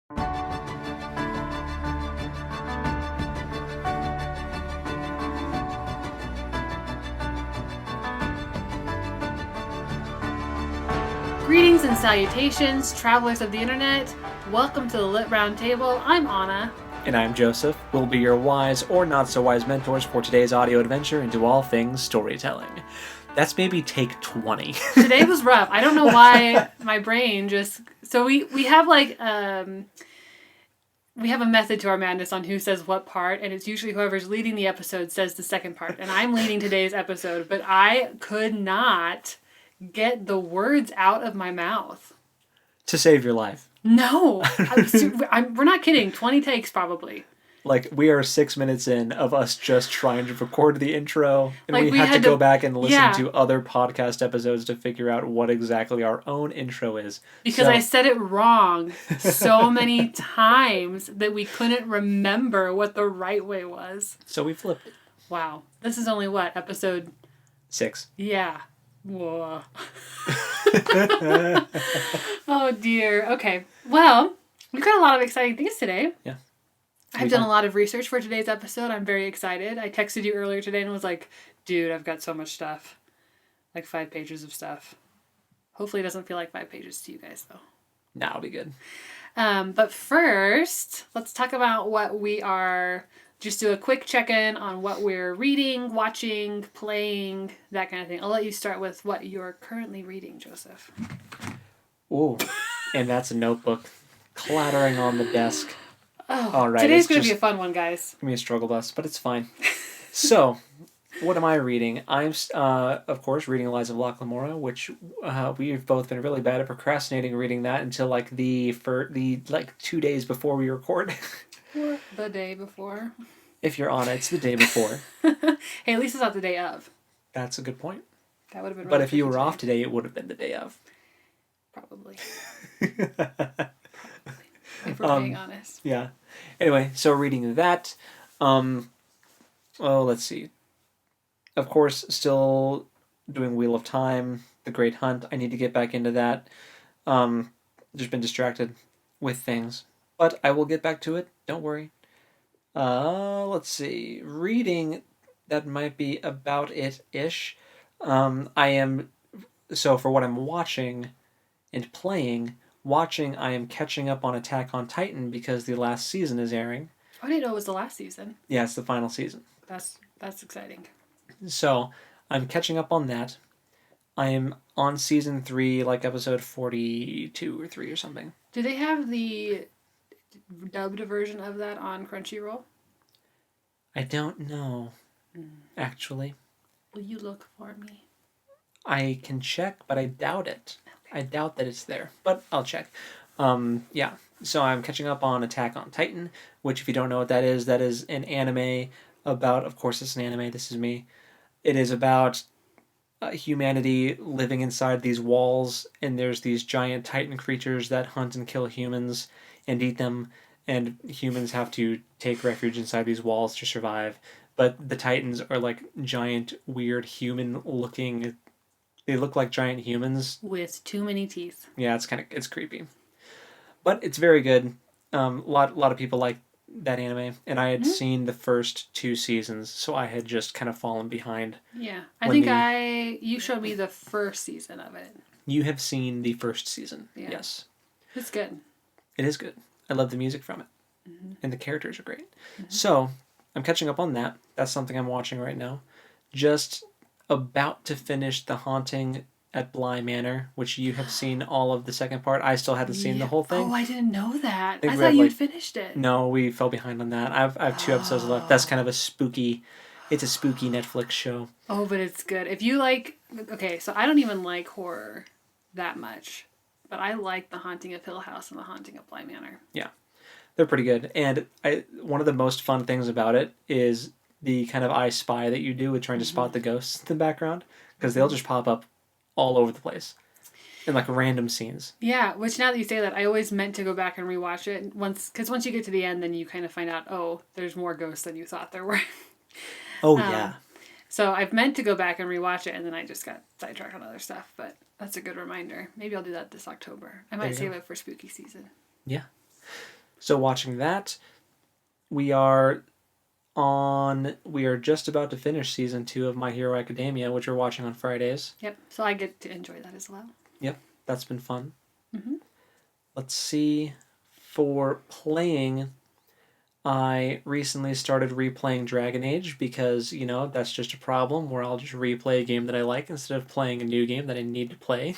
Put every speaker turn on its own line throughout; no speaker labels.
Greetings and salutations, travelers of the internet. Welcome to the Lit Round Table. I'm Anna.
And I'm Joseph. We'll be your wise or not so wise mentors for today's audio adventure into all things storytelling. That's maybe take 20.
Today was rough. I don't know why my brain just... So we have like... we have a method to our madness on who says what part, and it's usually whoever's leading the episode says the second part. And I'm leading today's episode, but I could not get the words out of my mouth.
To save your life.
No. We're not kidding. 20 takes probably.
Like, we are 6 minutes in of us just trying to record the intro, and
like
we had to go back and listen
yeah.
to other podcast episodes to figure out what exactly our own intro is.
Because I said it wrong so many times that we couldn't remember what the right way was.
So we flipped it.
Wow. This is only what? Episode
6.
Yeah. Whoa. Oh dear. Okay. Well, we've got a lot of exciting things today.
Yeah.
I've done a lot of research for today's episode. I'm very excited. I texted you earlier today and was like, dude, I've got so much stuff. Like 5 pages of stuff. Hopefully it doesn't feel like 5 pages to you guys, though.
Nah, it'll be good.
But first, let's talk about what we are... Just do a quick check-in on what we're reading, watching, playing, that kind of thing. I'll let you start with what you're currently reading, Joseph.
Ooh, and that's a notebook clattering on the desk.
Oh,
all right,
today's going to be a fun one, guys.
It's going to be a struggle bus, but it's fine. So, what am I reading? I'm, of course, reading Lies of Locke, Lamora, which we've both been really bad at procrastinating reading that until like the 2 days before we record.
Or the day before.
If you're on it, it's the day before.
Hey, at least it's not the day of.
That's a good point.
That would have been really
But if you were off today, it would have been the day of.
Probably. If we're being honest.
Yeah. Anyway, so reading that. Let's see. Of course, still doing Wheel of Time, The Great Hunt. I need to get back into that. Just been distracted with things. But I will get back to it. Don't worry. Let's see. Reading, that might be about it-ish. So for what I'm watching and playing, I am catching up on Attack on Titan because the last season is airing.
I didn't know it was the last season.
Yeah, it's the final season.
That's exciting.
So, I'm catching up on that. I am on season 3, like episode 42 or 3 or something.
Do they have the dubbed version of that on Crunchyroll?
I don't know, actually.
Will you look for me?
I can check, but I doubt it. Okay. I doubt that it's there, but I'll check. Yeah, so I'm catching up on Attack on Titan, which if you don't know what that is an anime about, of course it's an anime, this is me. It is about humanity living inside these walls, and there's these giant Titan creatures that hunt and kill humans and eat them, and humans have to take refuge inside these walls to survive. But the Titans are like giant, weird, human-looking... They look like giant humans.
With too many teeth.
Yeah, it's creepy. But it's very good. A lot of people like that anime, and I had seen the first 2 seasons, so I had just kind of fallen behind.
Yeah, I think you showed me the first season of it.
You have seen the first season, yeah. Yes.
It's good.
It is good. I love the music from it, and the characters are great. So, I'm catching up on that. That's something I'm watching right now. Just about to finish The Haunting at Bly Manor, which you have seen all of the second part. I still hadn't seen the whole thing.
Oh, I didn't know that. I thought you'd finished it.
No, we fell behind on that. I have 2 episodes left. That's kind of it's a spooky Netflix show.
Oh, but it's good. If you like, okay, so I don't even like horror that much, but I like The Haunting of Hill House and The Haunting of Bly Manor.
Yeah, they're pretty good. And one of the most fun things about it is the kind of I Spy that you do with trying to spot the ghosts in the background, because they'll just pop up all over the place in like random scenes. Yeah,
which now that you say that, I always meant to go back and rewatch it because once you get to the end, then you kind of find out, oh, there's more ghosts than you thought there were.
Oh, yeah.
So I've meant to go back and rewatch it, and then I just got sidetracked on other stuff, but that's a good reminder. Maybe I'll do that this October. I might save it for spooky season.
Yeah. So watching that, we are we are just about to finish season 2 of My Hero Academia, which we're watching on Fridays.
Yep. So I get to enjoy that as well.
Yep, that's been fun.
Mm-hmm.
Let's see. For playing, I recently started replaying Dragon Age because, that's just a problem where I'll just replay a game that I like instead of playing a new game that I need to play.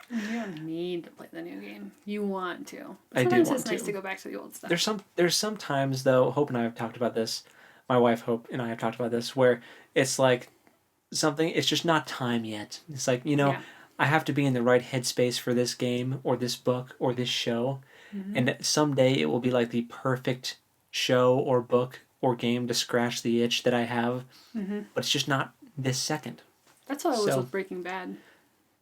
You don't need to play the new game. You want to.
I do
Sometimes
want
it's nice
to.
to go back to the old stuff.
There's some times though, Hope and I have talked about this. My wife Hope and I have talked about this where it's like it's just not time yet. It's like,
Yeah.
I have to be in the right headspace for this game or this book or this show.
Mm-hmm.
And someday it will be like the perfect show or book or game to scratch the itch that I have.
Mm-hmm.
But it's just not this second.
That's how it was with Breaking Bad.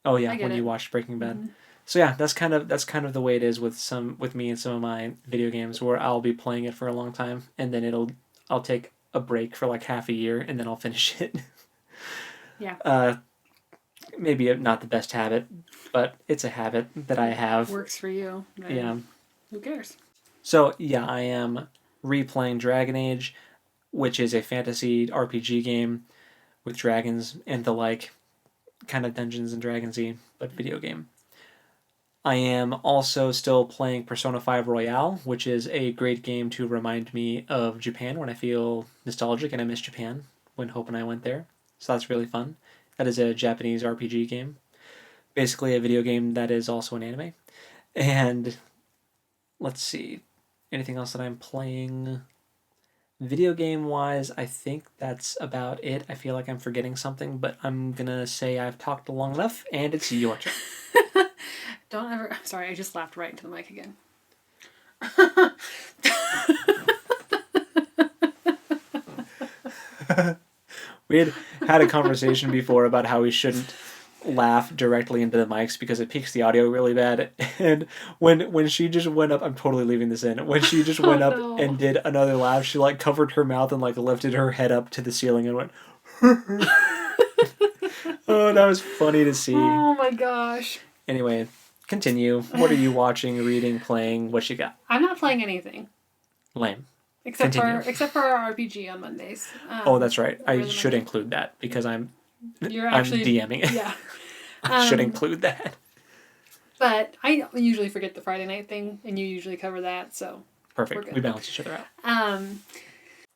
Oh yeah, when
you
watched Breaking Bad.
Mm-hmm.
So yeah, that's kind of the way it is with me and some of my video games where I'll be playing it for a long time and then I'll take a break for like half a year and then I'll finish it.
Yeah.
Maybe not the best habit, but it's a habit that I have.
Works for you. Right?
Yeah.
Who cares?
So yeah, I am replaying Dragon Age, which is a fantasy RPG game with dragons and the like, kind of Dungeons and Dragons-y, but video game. I am also still playing Persona 5 Royale, which is a great game to remind me of Japan when I feel nostalgic and I miss Japan when Hope and I went there. So that's really fun. That is a Japanese RPG game. Basically a video game that is also an anime. And let's see. Anything else that I'm playing? Video game wise, I think that's about it. I feel like I'm forgetting something, but I'm gonna say I've talked long enough and it's your turn.
Don't ever. Sorry, I just laughed right into the mic again.
We had a conversation before about how we shouldn't laugh directly into the mics because it peaks the audio really bad. And when she just went up, I'm totally leaving this in. When she just went up
no.
and did another laugh, she like covered her mouth and like lifted her head up to the ceiling and went. Oh, that was funny to see.
Oh my gosh.
Anyway, continue. What are you watching, reading, playing? What you got?
I'm not playing anything.
Lame.
Except
Continue.
for our RPG on Mondays.
Oh, that's right. I
really
should
Monday.
include that because I'm DMing it.
Yeah.
I should include that.
But I usually forget the Friday night thing, and you usually cover that, so
Perfect. We balance each other out.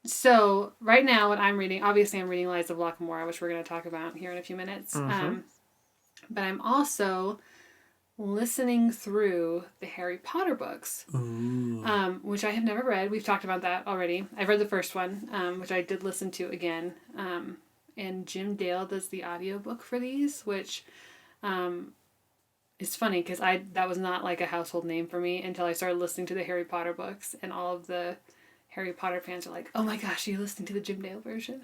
So right now, what I'm reading, obviously, I'm reading Lies of Locke, which we're going to talk about here in a few minutes.
Mm-hmm.
But I'm also listening through the Harry Potter books, which I have never read. We've talked about that already. I've read the first one, which I did listen to again. And Jim Dale does the audiobook for these, which is funny because that was not like a household name for me until I started listening to the Harry Potter books, and all of the Harry Potter fans are like, "Oh my gosh, are you listening to the Jim Dale version?"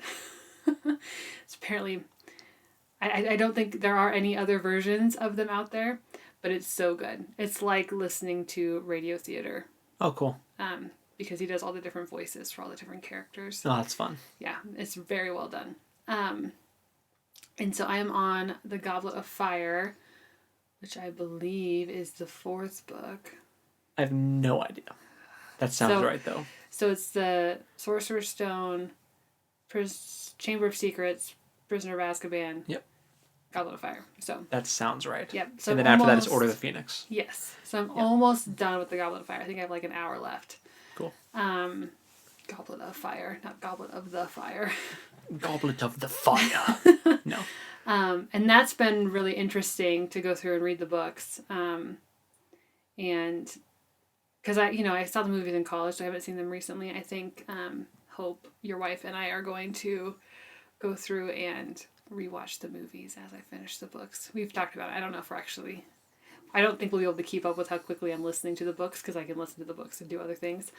It's apparently, I don't think there are any other versions of them out there, but it's so good. It's like listening to radio theater.
Oh, cool.
Because he does all the different voices for all the different characters.
Oh, that's fun.
Yeah, it's very well done. And so I am on The Goblet of Fire, which I believe is the 4th book.
I have no idea. That sounds right, though.
So it's the Sorcerer's Stone, Chamber of Secrets, Prisoner of Azkaban.
Yep.
Goblet of Fire. So
that sounds right.
Yep. So
and then after that is Order of the Phoenix.
Yes. So I'm almost done with the Goblet of Fire. I think I have like an hour left.
Cool.
Goblet of Fire, not Goblet of the Fire.
Goblet of the Fire. No.
And that's been really interesting to go through and read the books. And because I saw the movies in college, so I haven't seen them recently. I think Hope, your wife, and I are going to go through and rewatch the movies as I finish the books. We've talked about it. I don't know if I don't think we'll be able to keep up with how quickly I'm listening to the books because I can listen to the books and do other things.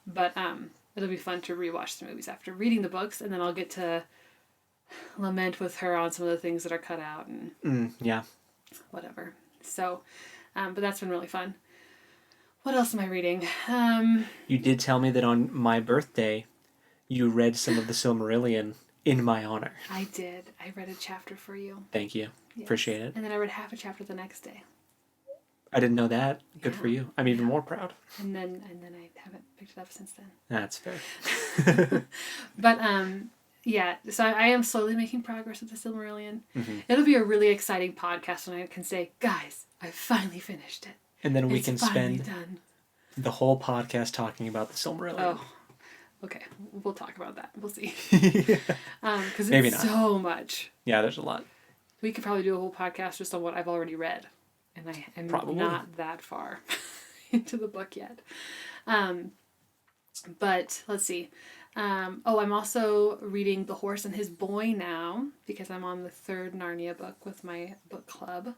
But it'll be fun to rewatch the movies after reading the books, and then I'll get to lament with her on some of the things that are cut out and
yeah,
whatever. So, but that's been really fun. What else am I reading?
You did tell me that on my birthday, you read some of the Silmarillion in my honor.
I did. I read a chapter for you.
Thank you. Yes. Appreciate it.
And then I read half a chapter the next day.
I didn't know that. Good
Yeah.
for you. I'm even more proud.
And then I haven't picked it up since then.
That's fair.
But yeah, so I am slowly making progress with the Silmarillion.
Mm-hmm.
It'll be a really exciting podcast when I can say, guys, I finally finished it.
And then we
It's
can
finally
spend
done.
the whole podcast talking about the Silmarillion.
Oh, okay. We'll talk about that. We'll see.
Yeah.
Because
Maybe
it's
not.
so much.
Yeah, there's a lot.
We could probably do a whole podcast just on what I've already read. And I am
Probably.
not that far into the book yet. But let's see. I'm also reading The Horse and His Boy now because I'm on the third Narnia book with my book club.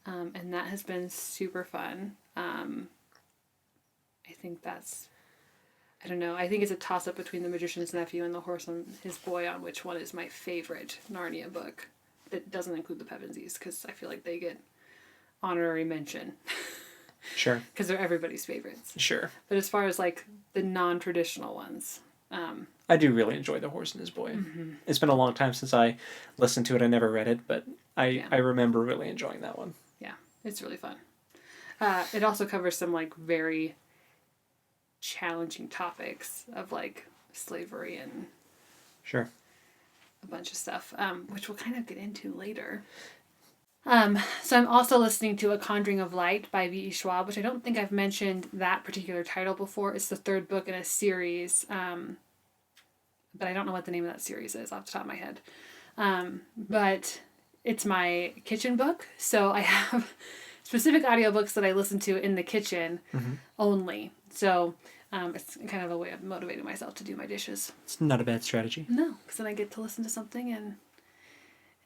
And that has been super fun. I think I don't know. I think it's a toss-up between The Magician's Nephew and The Horse and His Boy on which one is my favorite Narnia book. That doesn't include the Pevensies because I feel like they get honorary mention.
Sure.
Because they're everybody's favorites.
Sure.
But as far as like the non-traditional ones,
I do really enjoy The Horse and His Boy. Mm-hmm. It's been a long time since I listened to it. I never read it, but I remember really enjoying that one.
Yeah, it's really fun. It also covers some like very challenging topics of like slavery and
Sure.
a bunch of stuff, which we'll kind of get into later. So I'm also listening to A Conjuring of Light by V.E. Schwab, which I don't think I've mentioned that particular title before. It's the third book in a series, but I don't know what the name of that series is off the top of my head. But it's my kitchen book, so I have specific audiobooks that I listen to in the kitchen only. So it's kind of a way of motivating myself to do my dishes.
It's not a bad strategy.
No, because then I get to listen to something and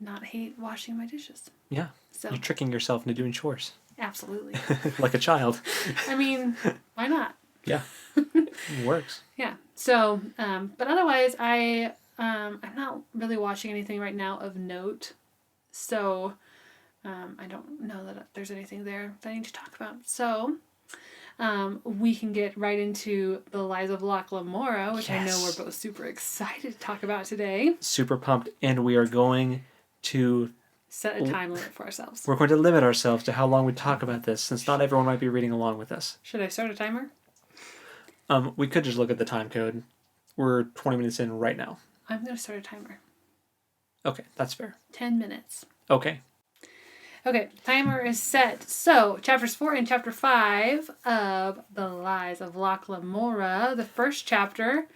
not hate washing my dishes.
Yeah.
So
You're tricking yourself into doing chores.
absolutely.
Like a child.
I mean, why not?
Yeah. It works.
Yeah. So, but otherwise, I'm not really watching anything right now of note. So, I don't know that there's anything there that I need to talk about. So, we can get right into The Lies of Locke Lamora, which I know we're both super excited to talk about today.
Super pumped. And we are going to
set a time limit for ourselves.
We're going to limit ourselves to how long we talk about this, since not everyone might be reading along with us.
Should I start a timer?
We could just look at the time code. We're 20 minutes in right now.
I'm going to start a timer.
Okay, that's fair.
10 minutes.
Okay.
Okay, timer is set. So, chapters 4 and chapter 5 of The Lies of Locke Lamora. The first chapter,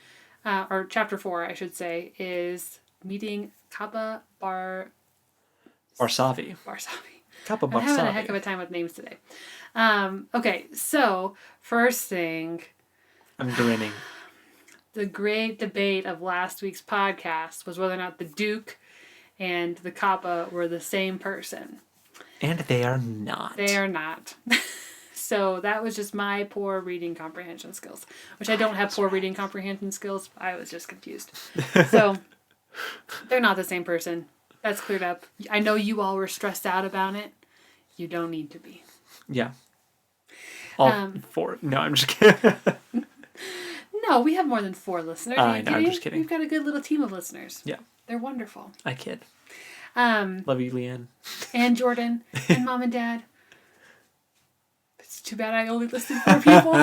or chapter 4, I should say, is meeting Kappa
Barsavi. Kappa
I'm having a
Barsavi.
heck of a time with names today. Okay, so, first thing.
I'm grinning.
The great debate of last week's podcast was whether or not the Duke and the Kappa were the same person.
And they are not.
They are not. So that was just my poor reading comprehension skills, which I don't have poor reading comprehension skills. I was just confused. So they're not the same person. That's cleared up. I know you all were stressed out about it. You don't need to be.
Yeah. All 4. No, I'm just kidding.
No, we have more than 4 listeners.
I know, I'm just kidding.
We've got a good little team of listeners.
Yeah.
They're wonderful.
I kid. Love you, Leanne.
And Jordan. And Mom and Dad. It's too bad I only listed 4 people.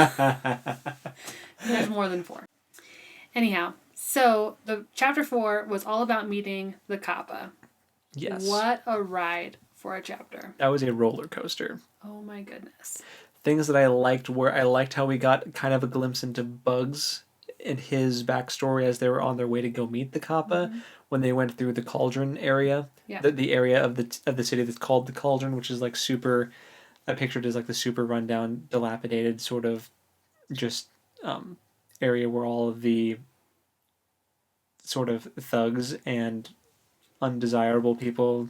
There's more than 4. Anyhow, so the chapter 4 was all about meeting the Kappa.
Yes.
What a ride for a chapter.
That was a roller coaster.
Oh my goodness.
Things that I liked were I liked how we got kind of a glimpse into Bugs and his backstory as they were on their way to go meet the Kappa when they went through the Cauldron area.
Yeah.
The area of the city that's called the Cauldron, which is like super, I pictured as like the super rundown, dilapidated sort of just area where all of the sort of thugs and undesirable people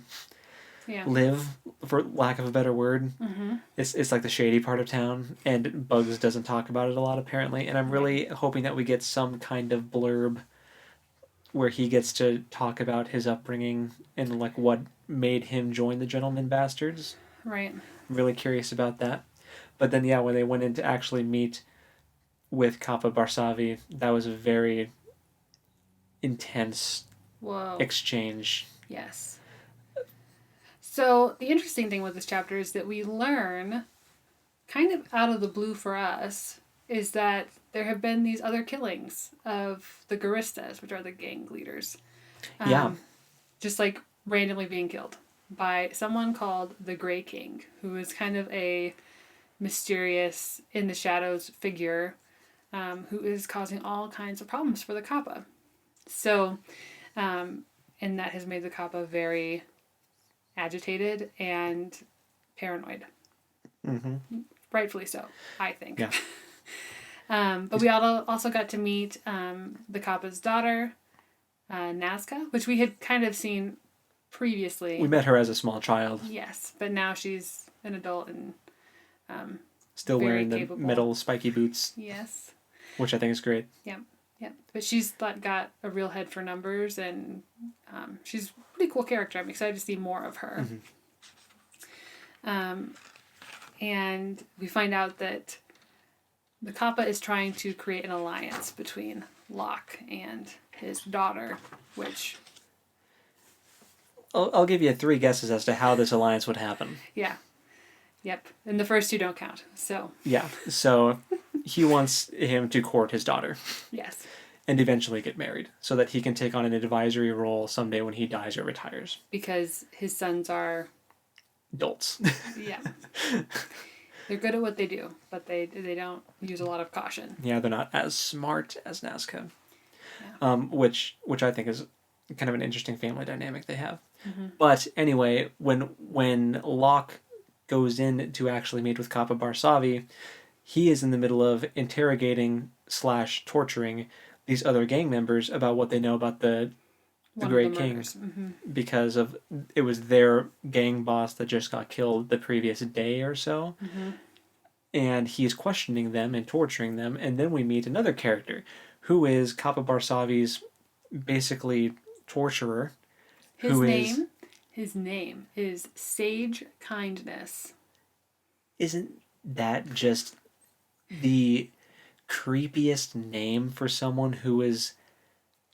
live, for lack of a better word.
Mm-hmm.
It's like the shady part of town, and Bugs doesn't talk about it a lot apparently, and I'm really hoping that we get some kind of blurb where he gets to talk about his upbringing and like what made him join the Gentleman Bastards.
Right.
I'm really curious about that. But then when they went in to actually meet with Kappa Barsavi, that was a very intense exchange.
Yes. So the interesting thing with this chapter is that we learn kind of out of the blue for us, is that there have been these other killings of the Guristas, which are the gang leaders.
Yeah.
Just like randomly being killed by someone called the Grey King, who is kind of a mysterious, in the shadows figure who is causing all kinds of problems for the Kappa. So, and that has made the Kappa very agitated and paranoid.
Mm-hmm.
Rightfully so, I think.
Yeah.
But we also got to meet the Kappa's daughter, Nazca, which we had kind of seen previously.
We met her as a small child.
Yes, but now she's an adult and
still
very
wearing the
capable.
metal spiky boots.
Yes.
Which I think is great.
Yeah. But she's got a real head for numbers, and she's a pretty cool character. I'm excited to see more of her.
Mm-hmm.
And we find out that the Kappa is trying to create an alliance between Locke and his daughter, which...
I'll give you 3 guesses as to how this alliance would happen.
Yeah. Yep. And the first 2 don't count, so...
Yeah. So he wants him to court his daughter.
Yes.
And eventually get married, so that he can take on an advisory role someday when he dies or retires.
Because his sons are...
Dolts.
Yeah. They're good at what they do, but they don't use a lot of caution.
Yeah, they're not as smart as Nazca.
Yeah.
Which I think is kind of an interesting family dynamic they have.
Mm-hmm.
But anyway, when Locke goes in to actually meet with Kappa Barsavi, he is in the middle of interrogating / torturing these other gang members about what they know about the Great King.
Mm-hmm.
Because of it was their gang boss that just got killed the previous day or so.
Mm-hmm.
And he's questioning them and torturing them, and then we meet another character who is Kappa Barsavi's basically torturer.
His name is Sage Kindness.
Isn't that just the creepiest name for someone who is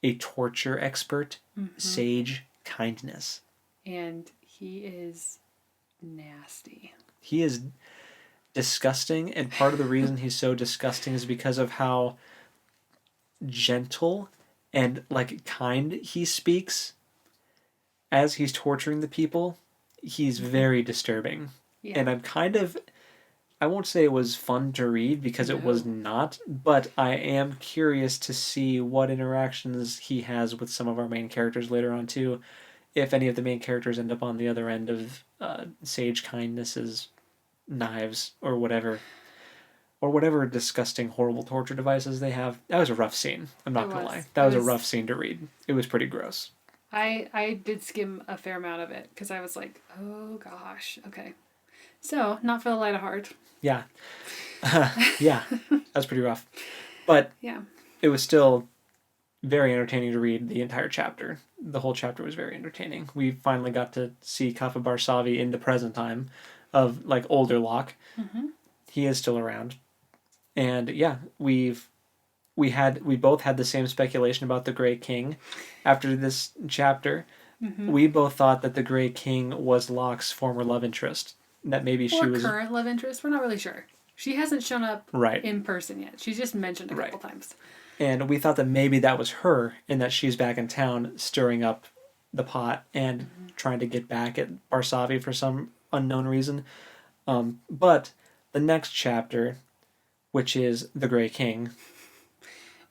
a torture expert?
Mm-hmm.
Sage Kindness.
And he is nasty.
He is disgusting, and part of the reason he's so disgusting is because of how gentle and kind he speaks as he's torturing the people. He's very disturbing.
Yeah.
And I won't say it was fun to read because it was not, but I am curious to see what interactions he has with some of our main characters later on too, if any of the main characters end up on the other end of Sage Kindness's knives or whatever disgusting, horrible torture devices they have. That was a rough scene. I'm not going to lie. That was a rough scene to read. It was pretty gross.
I did skim a fair amount of it because I was like, oh gosh, okay. So, not for the light of heart.
Yeah. Yeah, that's pretty rough. But
yeah,
it was still very entertaining to read the entire chapter. The whole chapter was very entertaining. We finally got to see Kappa Barsavi in the present time of older Locke.
Mm-hmm.
He is still around. And yeah, we both had the same speculation about the Grey King after this chapter.
Mm-hmm.
We both thought that the Grey King was Locke's former love interest. That maybe she was
current love interest. We're not really sure. She hasn't shown up
right
in person yet. She's just mentioned a couple times.
And we thought that maybe that was her, and that she's back in town stirring up the pot and trying to get back at Barsavi for some unknown reason. But the next chapter, which is the Grey King,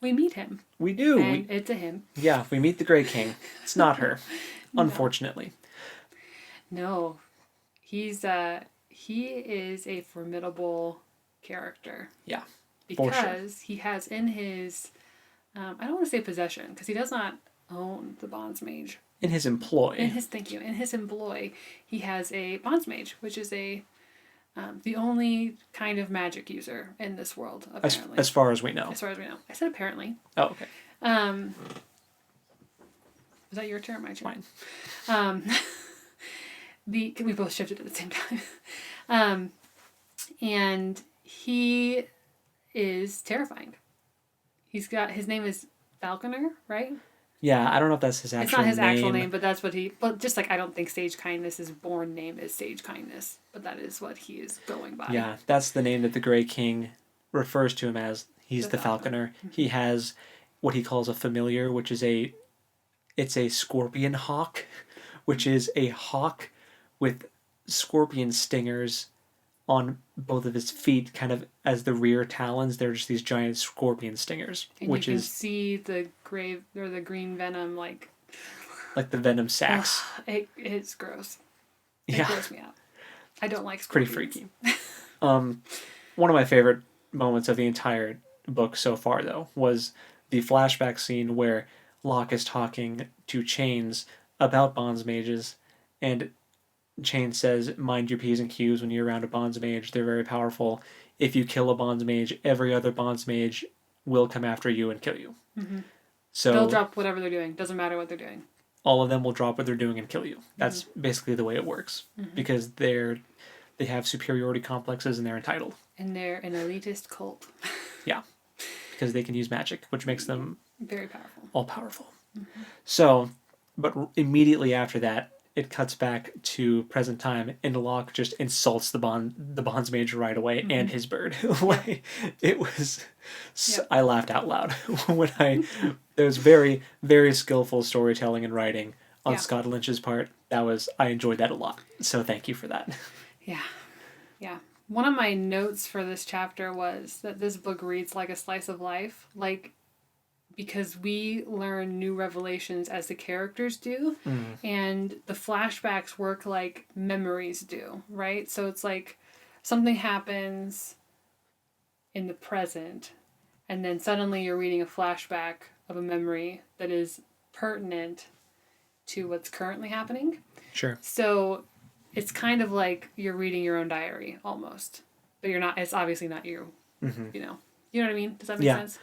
we meet him.
We do.
And it's a him.
Yeah, we meet the Grey King. It's not her, unfortunately.
No. He is a formidable character.
Yeah,
because he has in his, I don't want to say possession, because he does not own the Bonds Mage.
In his employ.
In his employ, he has a Bonds Mage, which is the only kind of magic user in this world, apparently.
As far as we know.
As far as we know. I said apparently.
Oh, okay.
Was that your turn or my turn?
Fine.
We both shifted at the same time. And he is terrifying. His name is Falconer, right?
Yeah, I don't know if that's his
It's
actual
not his
name.
actual name, but that's what he. But just like I don't think Sage Kindness, his born name is Sage Kindness, but that is what he is going by.
Yeah, that's the name that the Grey King refers to him as. He's the Falconer. He has what he calls a familiar, which is it's a scorpion hawk, which is a hawk with scorpion stingers on both of his feet, kind of as the rear talons. They're just these giant scorpion stingers,
And
which
you can
is
see the gray or the green venom like
the venom sacs.
It's gross. It
Yeah,
gross me out. I don't like
pretty
scorpions.
freaky. One of my favorite moments of the entire book so far, though, was the flashback scene where Locke is talking to Chains about bonds mages, and Chains says, "Mind your P's and Q's when you're around a bonds mage. They're very powerful. If you kill a bonds mage, every other bonds mage will come after you and kill you."
Mm-hmm.
So
they'll drop whatever they're doing. Doesn't matter what they're doing.
all of them will drop what they're doing and kill you. That's basically the way it works, because they have superiority complexes and they're entitled.
And they're an elitist cult.
Yeah, because they can use magic, which makes them
very powerful.
All powerful. So, but immediately after that, it cuts back to present time, and Locke just insults the bonds mage right away and his bird. Like, it was, I laughed out loud when there was very, very skillful storytelling and writing on Scott Lynch's part. I enjoyed that a lot. So thank you for that.
Yeah. Yeah. One of my notes for this chapter was that this book reads like a slice of life, like because we learn new revelations as the characters do, and the flashbacks work like memories do, right? So it's like something happens in the present, and then suddenly you're reading a flashback of a memory that is pertinent to what's currently happening.
Sure.
So it's kind of like you're reading your own diary almost, but you're not. It's obviously not you. You know what I mean? Does that make sense?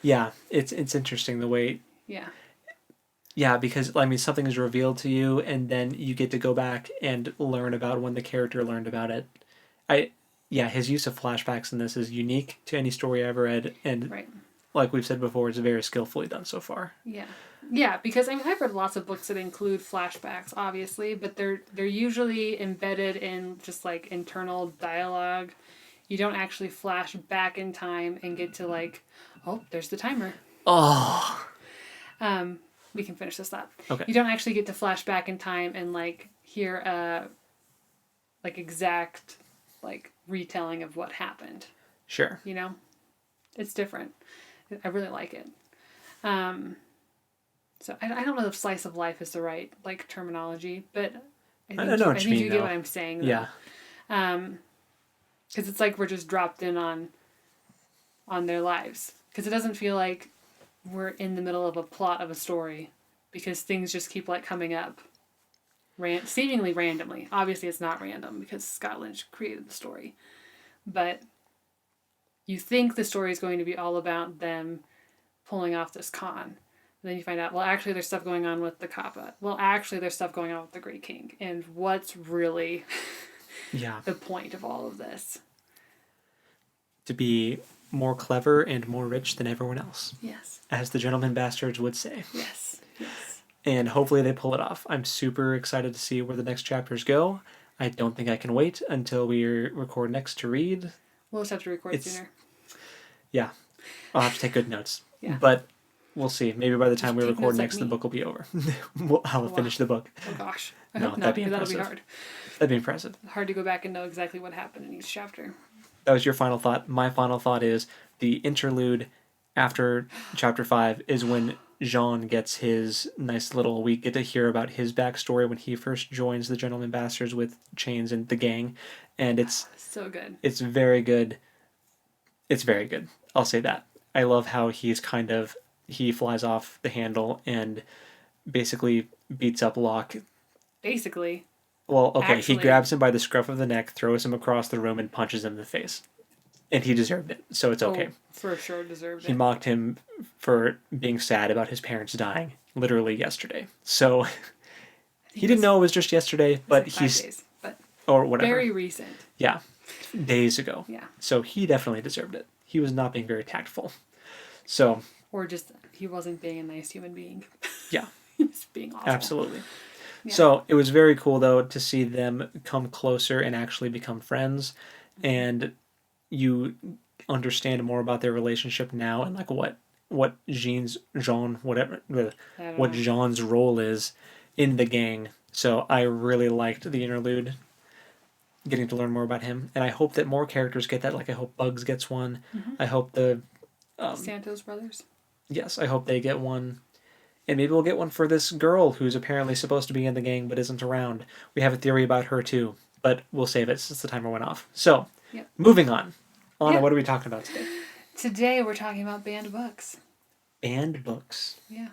Yeah, it's interesting the way.
Yeah.
Yeah, because I mean something is revealed to you, and then you get to go back and learn about when the character learned about it. His use of flashbacks in this is unique to any story I ever read, and like we've said before, it's very skillfully done so far.
Yeah. Yeah, because I mean I've read lots of books that include flashbacks, obviously, but they're usually embedded in just like internal dialogue. You don't actually flash back in time and get to like, oh, there's the timer.
Oh.
We can finish this thought.
Okay.
You don't actually get to flash back in time and like hear a like exact like retelling of what happened.
Sure.
You know? It's different. I really like it. So I don't know if slice of life is the right like terminology, but I
know what you mean,
you get what I'm saying. Though.
Yeah.
Because it's like we're just dropped in on their lives. Because it doesn't feel like we're in the middle of a plot of a story, because things just keep like coming up, seemingly randomly. Obviously, it's not random because Scott Lynch created the story, but you think the story is going to be all about them pulling off this con. And then you find out, well, actually, there's stuff going on with the Kappa. Well, actually, there's stuff going on with the Great King. And what's really the point of all of this?
To be more clever and more rich than everyone else.
Yes.
As the Gentleman Bastards would say.
Yes. Yes.
And hopefully they pull it off. I'm super excited to see where the next chapters go. I don't think I can wait until we record next to read.
We'll just have to record sooner.
Yeah. I'll have to take good notes.
Yeah.
But we'll see. Maybe by the time we record next, the book will be over. I'll finish the book.
Oh, gosh. I
No,
hope not, because that'll be
impressive.
hard.
That'd be impressive.
Hard to go back and know exactly what happened in each chapter.
That was your final thought. My final thought is the interlude after chapter 5 is when Jean gets his nice little... We get to hear about his backstory when he first joins the Gentleman Bastards with Chains and the gang. And it's...
so good.
It's very good. It's very good. I'll say that. I love how he's kind of... He flies off the handle and basically beats up Locke.
Basically.
Well, okay,
Actually,
he grabs him by the scruff of the neck, throws him across the room, and punches him in the face. And he deserved it, so it's okay.
Oh, for sure deserved it.
He mocked him for being sad about his parents dying, literally yesterday. So he didn't know it was just yesterday, but
like
he's...
5 days, but
or whatever.
very recent.
Yeah, days ago.
Yeah.
So he definitely deserved it. He was not being very tactful. So
or just he wasn't being a nice human being.
Yeah.
He was being awful.
Absolutely.
Yeah.
So it was very cool, though, to see them come closer and actually become friends. And you understand more about their relationship now and like what what Jean's role is in the gang. So I really liked the interlude, getting to learn more about him, and I hope that more characters get that. Like I hope Bugs gets one. I hope the
Santos brothers.
yes, I hope they get one. And maybe we'll get one for this girl who's apparently supposed to be in the gang but isn't around. We have a theory about her too, but we'll save it since the timer went off. So, moving on. Anna, what are we talking about today?
Today we're talking about banned books.
Banned books.
Yeah.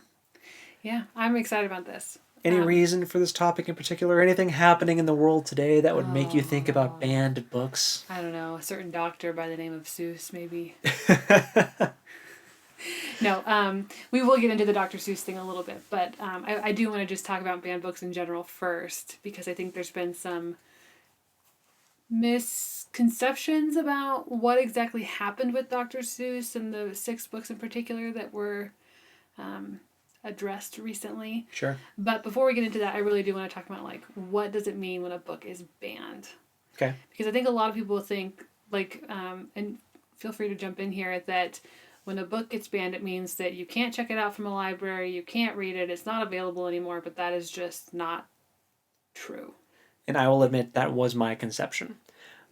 Yeah, I'm excited about this.
Any reason for this topic in particular? Anything happening in the world today that would make you think about banned books?
I don't know. A certain doctor by the name of Seuss, maybe. No, we will get into the Dr. Seuss thing a little bit, but I do want to just talk about banned books in general first, because I think there's been some misconceptions about what exactly happened with Dr. Seuss and the 6 books in particular that were addressed recently.
Sure.
But before we get into that, I really do want to talk about, like, what does it mean when a book is banned?
Okay.
Because I think a lot of people think, like, and feel free to jump in here, that when a book gets banned, it means that you can't check it out from a library, you can't read it, it's not available anymore, but that is just not true.
And I will admit that was my conception.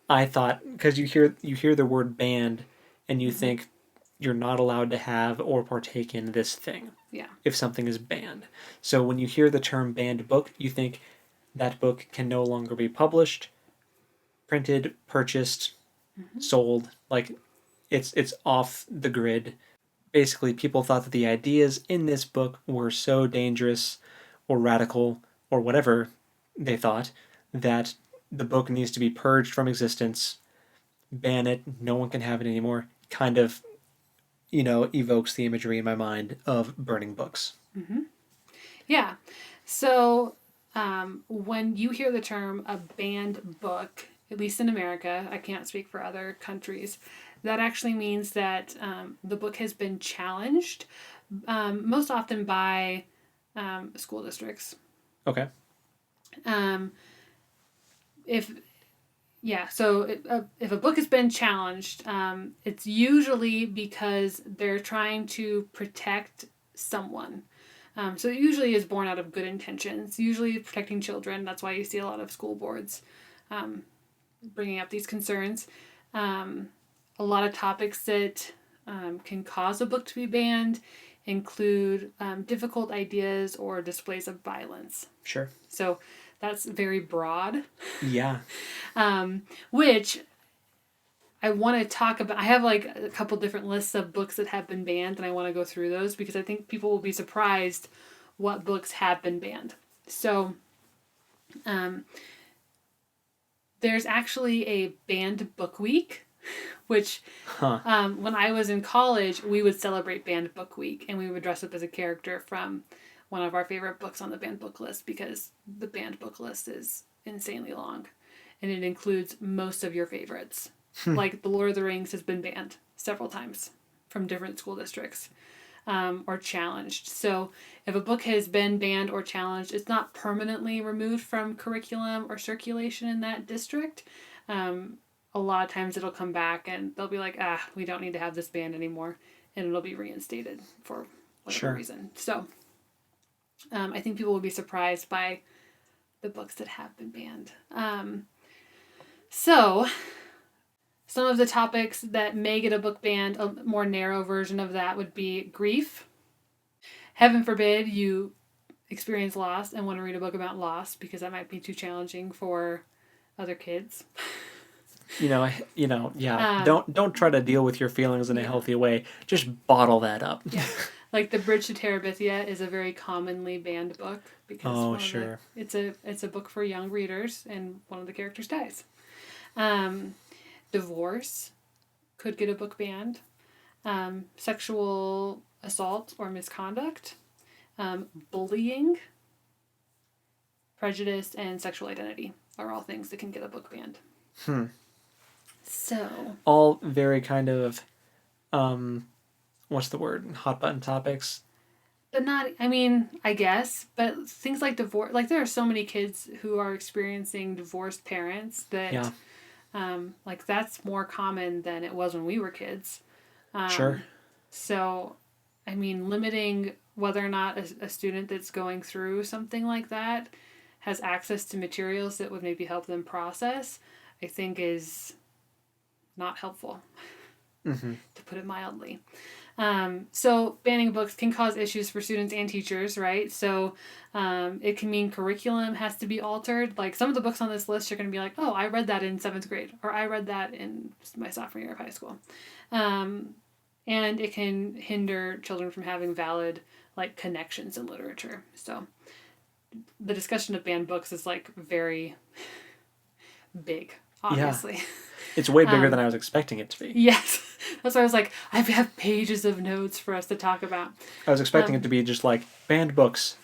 I thought, because you hear the word banned, and you think you're not allowed to have or partake in this thing.
Yeah.
If something is banned. So when you hear the term banned book, you think that book can no longer be published, printed, purchased, sold. Like it's off the grid. Basically, people thought that the ideas in this book were so dangerous or radical or whatever they thought that the book needs to be purged from existence, ban it, no one can have it anymore. Kind of, evokes the imagery in my mind of burning books.
Mm-hmm. Yeah. So when you hear the term a banned book, at least in America, I can't speak for other countries, that actually means that the book has been challenged, most often by school districts.
Okay.
If a book has been challenged, it's usually because they're trying to protect someone. So it usually is born out of good intentions, usually protecting children. That's why you see a lot of school boards bringing up these concerns. A lot of topics that can cause a book to be banned include difficult ideas or displays of violence.
Sure.
So that's very broad.
Yeah.
Which I want to talk about. I have like a couple different lists of books that have been banned, and I want to go through those because I think people will be surprised what books have been banned. So, there's actually a banned book week, which when I was in college, we would celebrate banned book week, and we would dress up as a character from one of our favorite books on the banned book list, because the banned book list is insanely long, and it includes most of your favorites. Like The Lord of the Rings has been banned several times from different school districts, or challenged. So if a book has been banned or challenged, it's not permanently removed from curriculum or circulation in that district. A lot of times it'll come back and they'll be like, we don't need to have this banned anymore, and it'll be reinstated for whatever reason. So I think people will be surprised by the books that have been banned. So some of the topics that may get a book banned, a more narrow version of that would be grief. Heaven forbid you experience loss and want to read a book about loss, because that might be too challenging for other kids.
Yeah. Don't try to deal with your feelings in a healthy way. Just bottle that up.
Yeah. Like The Bridge to Terabithia is a very commonly banned book because it's a book for young readers, and one of the characters dies. Divorce could get a book banned. Sexual assault or misconduct, bullying, prejudice, and sexual identity are all things that can get a book banned. So
all very kind of what's the word? Hot button topics.
But not, I mean, I guess, but things like divorce, like there are so many kids who are experiencing divorced parents that,
Yeah.
like that's more common than it was when we were kids.
Sure.
So, I mean, limiting whether or not a student that's going through something like that has access to materials that would maybe help them process, I think is not helpful, to put it mildly. So banning books can cause issues for students and teachers, right? So it can mean curriculum has to be altered. Like some of the books on this list, you're going to be like, oh, I read that in 7th grade, or I read that in my sophomore year of high school. And it can hinder children from having valid like connections in literature. So the discussion of banned books is like very big, obviously.
Yeah. It's way bigger than I was expecting it to be.
Yes. That's why I was like, I have pages of notes for us to talk about.
I was expecting it to be just like banned books,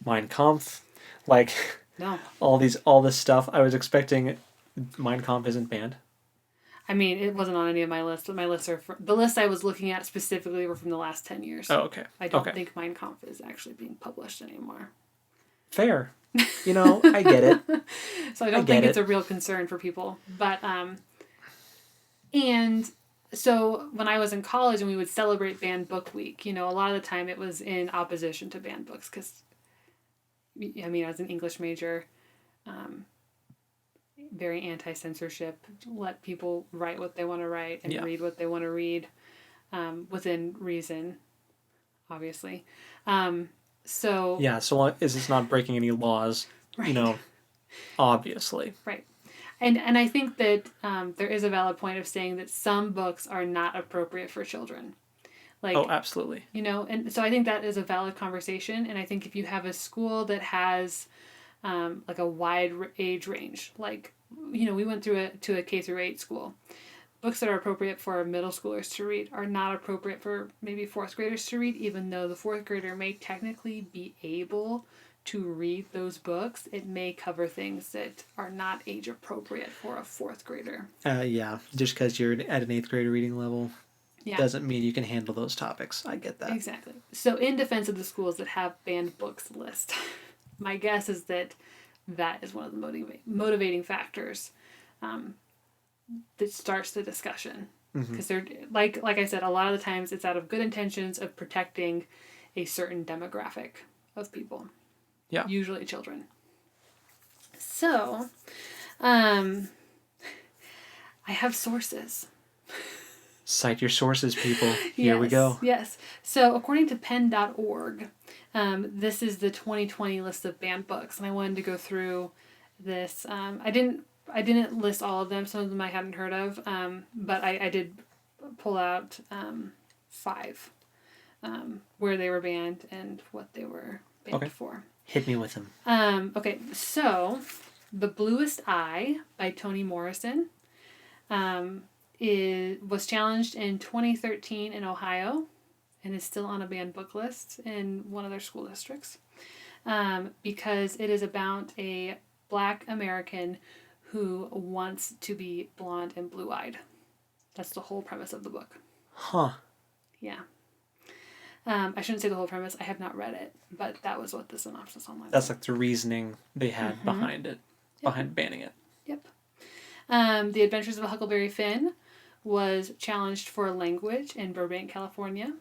Mein Kampf, like
No.
all this stuff. I was expecting Mein Kampf isn't banned.
I mean, it wasn't on any of my lists, but my lists are the lists I was looking at specifically were from the last 10 years.
Oh, okay.
I don't think Mein Kampf is actually being published anymore.
Fair. You know, I get it.
So I don't think it's a real concern for people. But, and so when I was in college and we would celebrate banned book week, you know, a lot of the time it was in opposition to banned books because, I mean, I was an English major, very anti-censorship, let people write what they want to write and read what they want to read, within reason, obviously. So
long as it's not breaking any laws, you know, obviously.
Right. And I think that there is a valid point of saying that some books are not appropriate for children. Like,
oh, absolutely.
You know, and so I think that is a valid conversation. And I think if you have a school that has like a wide age range, like, you know, we went through to a K through 8 school. Books that are appropriate for middle schoolers to read are not appropriate for maybe 4th graders to read, even though the 4th grader may technically be able to read those books. It may cover things that are not age appropriate for a 4th grader.
Yeah, just because you're at an 8th grade reading level doesn't mean you can handle those topics. I get that.
Exactly. So in defense of the schools that have banned books list, my guess is that is one of the motivating factors that starts the discussion. Because they're like I said, a lot of the times it's out of good intentions of protecting a certain demographic of people.
Yeah.
Usually children. So, I have sources.
Cite your sources, people. Here we go.
Yes. So, according to pen.org, this is the 2020 list of banned books, and I wanted to go through this. I didn't list all of them. Some of them I hadn't heard of, but I did pull out 5 where they were banned and what they were banned for.
Hit me with them.
Okay, so The Bluest Eye by Toni Morrison was challenged in 2013 in Ohio and is still on a banned book list in one of their school districts because it is about a Black American who wants to be blonde and blue-eyed. That's the whole premise of the book.
Huh.
Yeah. I shouldn't say the whole premise. I have not read it, but that was what the synopsis online.
That's like the reasoning they had behind it, behind banning it.
Yep. The Adventures of Huckleberry Finn was challenged for language in Burbank, California.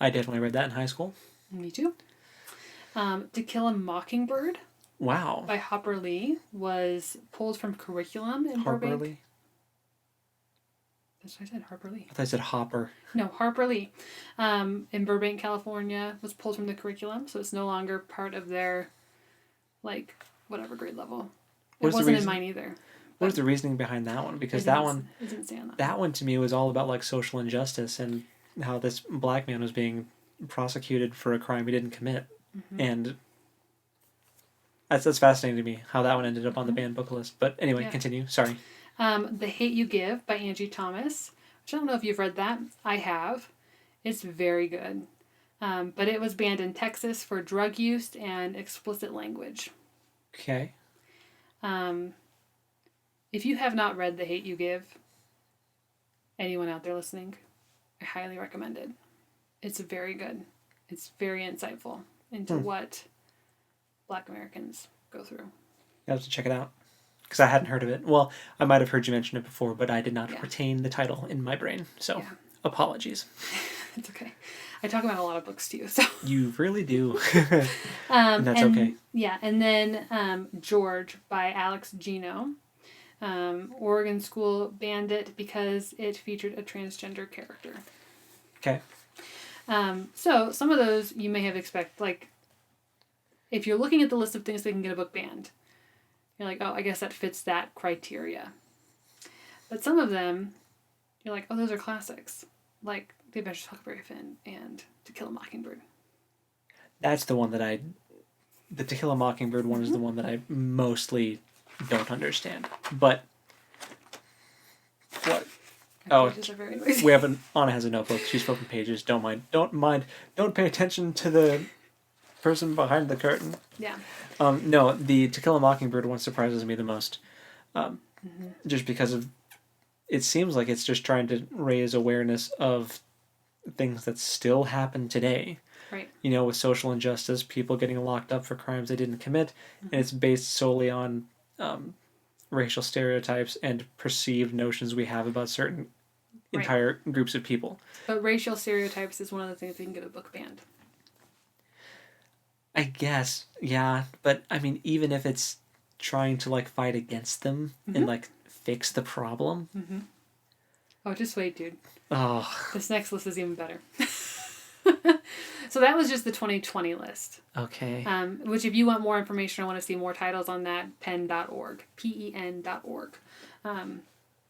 I definitely read that in high school.
Me too. To Kill a Mockingbird.
Wow.
By Harper Lee was pulled from curriculum in Burbank.
Harper Lee?
That's what I said, Harper Lee.
I thought I said Hopper.
No, Harper Lee. In Burbank, California, was pulled from the curriculum, so it's no longer part of their, like, whatever grade level. It wasn't in mine either.
What was the reasoning behind that one? Because that one,
it didn't say on that.
That one to me was all about like social injustice and how this black man was being prosecuted for a crime he didn't commit, and that's fascinating to me how that one ended up on the banned book list. But anyway, continue. Sorry.
The Hate You Give by Angie Thomas, which I don't know if you've read that. I have. It's very good. But it was banned in Texas for drug use and explicit language.
Okay.
If you have not read The Hate You Give, anyone out there listening, I highly recommend it. It's very good. It's very insightful into what Black Americans go through.
I have to check it out because I hadn't heard of it. Well, I might have heard you mention it before, but I did not retain the title in my brain. So apologies.
It's okay. I talk about a lot of books to you, so
you really do. And that's okay.
Yeah, and then George by Alex Gino. Oregon School banned it because it featured a transgender character.
Okay.
So some of those you may have expected, like if you're looking at the list of things that can get a book banned, you're like, oh, I guess that fits that criteria. But some of them, you're like, oh, those are classics, like The Adventures of Huckleberry Finn and To Kill a Mockingbird.
That's the one that the To Kill a Mockingbird one is the one that I mostly don't understand. But what? We have Anna has a notebook. She's flipping pages. Don't mind. Don't pay attention to the person behind the curtain.
Yeah.
No, the To Kill a Mockingbird one surprises me the most. Just because of, it seems like it's just trying to raise awareness of things that still happen today.
Right.
You know, with social injustice, people getting locked up for crimes they didn't commit, and it's based solely on racial stereotypes and perceived notions we have about certain entire groups of people.
But racial stereotypes is one of the things that can get a book banned.
I guess, yeah. But, I mean, even if it's trying to, like, fight against them and, like, fix the problem.
Oh, just wait, dude.
Oh.
This next list is even better. So that was just the 2020 list.
Okay.
Which, if you want more information or want to see more titles on that, pen.org. PEN.org.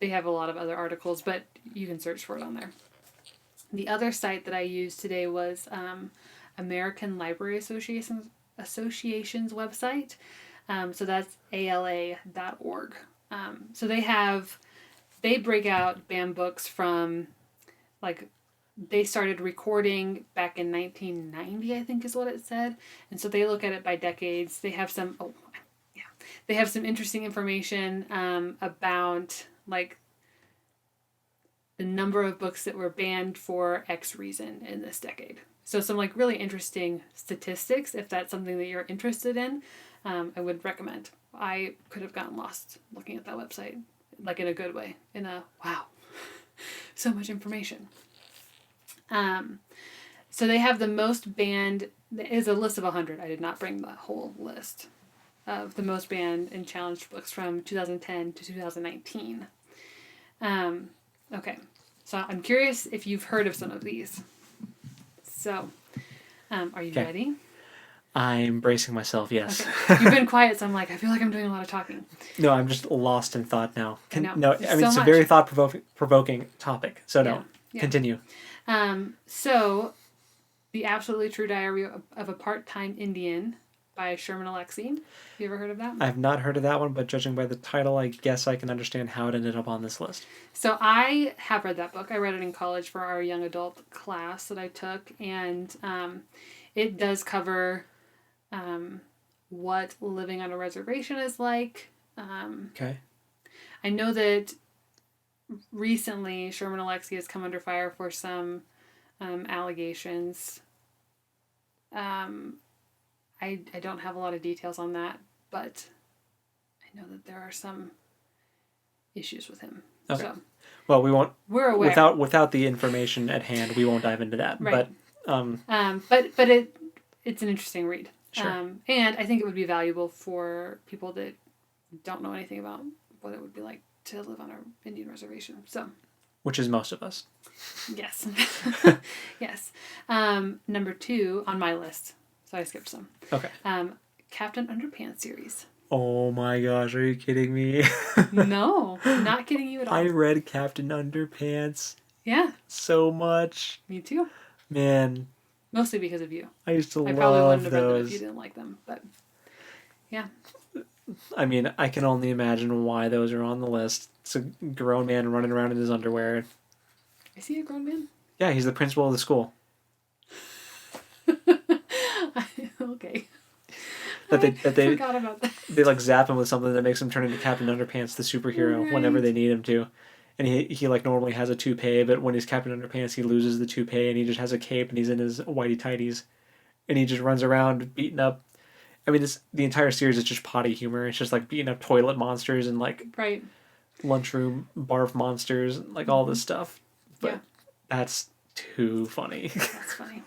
They have a lot of other articles, but you can search for it on there. The other site that I used today was American Library Association's website. So that's ALA.org. So they break out banned books from, like, they started recording back in 1990, I think is what it said. And so they look at it by decades. They have some, they have some interesting information about, like, the number of books that were banned for X reason in this decade. So some, like, really interesting statistics, if that's something that you're interested in, I would recommend. I could have gotten lost looking at that website, like, in a good way, in a, wow, so much information. So they have the most banned, there is a list of 100. I did not bring the whole list of the most banned and challenged books from 2010 to 2019. Okay, so I'm curious if you've heard of some of these. So, are you ready?
I'm bracing myself, yes.
Okay. You've been quiet, so I'm like, I feel like I'm doing a lot of talking.
No, I'm just lost in thought now.
No,
it's a very thought-provoking topic, so no.
Yeah.
Continue.
So, The Absolutely True Diary of a Part-Time Indian by Sherman Alexie. Have you ever heard of that?
I've not heard of that one, but judging by the title, I guess I can understand how it ended up on this list.
So I have read that book. I read it in college for our young adult class that I took, and it does cover what living on a reservation is like.
Okay.
I know that recently Sherman Alexie has come under fire for some allegations. I don't have a lot of details on that, but I know that there are some issues with him.
Okay.
So,
well, we won't.
We're aware.
Without the information at hand, we won't dive into that.
Right.
But
it's an interesting read.
Sure.
And I think it would be valuable for people that don't know anything about what it would be like to live on an Indian reservation. So.
Which is most of us.
Yes. Yes. Number 2 on my list. So I skipped some.
Okay.
Captain Underpants series.
Oh my gosh, are you kidding me?
No, not kidding you at all.
I read Captain Underpants.
Yeah.
So much.
Me too.
Man.
Mostly because of you.
I used to love those.
I probably wouldn't have read them if you didn't like them, but yeah.
I mean, I can only imagine why those are on the list. It's a grown man running around in his underwear.
Is he a grown man?
Yeah, he's the principal of the school.
Okay.
I
forgot about that.
They like zap him with something that makes him turn into Captain Underpants, the superhero, whenever they need him to. And he like normally has a toupee, but when he's Captain Underpants, he loses the toupee and he just has a cape and he's in his whitey tighties, and he just runs around beating up. I mean, the entire series is just potty humor. It's just like beating up toilet monsters and like
Right.
lunchroom barf monsters, and like all this stuff. But
Yeah.
that's too funny.
That's funny.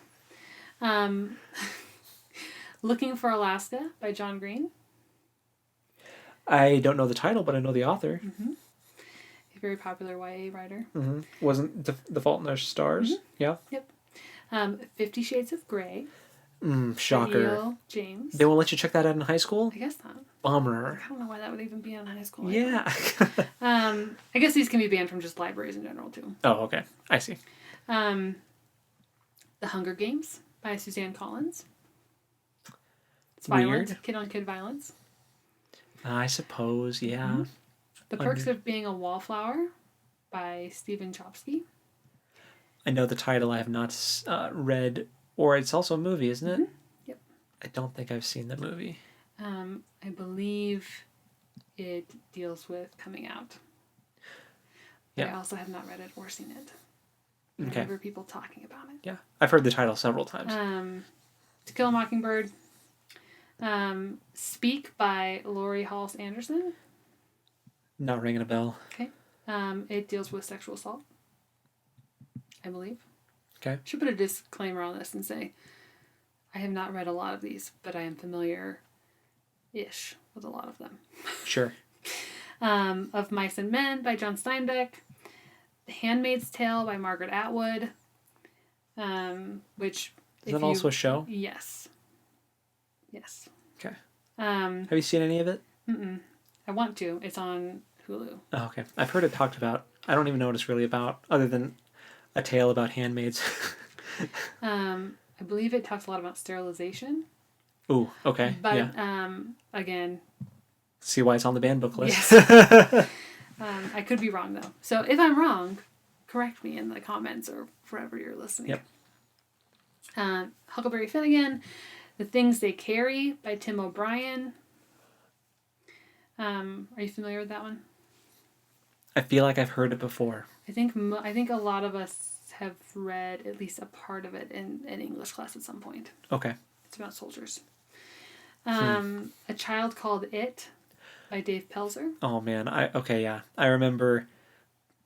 Um, Looking for Alaska by John Green.
I don't know the title, but I know the author.
A very popular YA writer.
Wasn't the Fault in Our Stars? Yeah.
Yep. 50 Shades of Grey.
Shocker.
Neil James.
They won't let you check that out in high school?
I guess not.
Bummer.
I don't know why that would even be in high school.
Yeah.
I guess these can be banned from just libraries in general too.
Oh, okay. I see.
The Hunger Games by Suzanne Collins. It's violent.
Weird.
Kid-on-kid violence.
I suppose, yeah.
The Perks of Being a Wallflower by Stephen Chbosky.
I know the title. I have not read, or it's also a movie, isn't it?
Yep.
I don't think I've seen the movie.
I believe it deals with coming out. But I also have not read it or seen it. I remember people talking about it.
Yeah. I've heard the title several times.
To Kill a Mockingbird. Speak by Laurie Halse Anderson.
Not ringing a bell.
Okay. It deals with sexual assault, I believe.
Okay.
Should put a disclaimer on this and say, I have not read a lot of these, but I am familiar-ish with a lot of them.
Sure.
Of Mice and Men by John Steinbeck. The Handmaid's Tale by Margaret Atwood. Which...
Is that also a show?
Yes. Yes.
Okay.
Have
you seen any of it?
I want to. It's on Hulu.
Oh, okay. I've heard it talked about. I don't even know what it's really about, other than a tale about handmaids.
I believe it talks a lot about sterilization.
Ooh, okay.
But,
yeah.
Again...
See why it's on the banned book list.
Yes. I could be wrong, though. So if I'm wrong, correct me in the comments or wherever you're listening.
Yep.
Huckleberry Finn. The Things They Carry by Tim O'Brien. Are you familiar with that one?
I feel like I've heard it before.
I think a lot of us have read at least a part of it in an English class at some point.
Okay.
It's about soldiers. A Child Called It by Dave Pelzer.
Oh man, I remember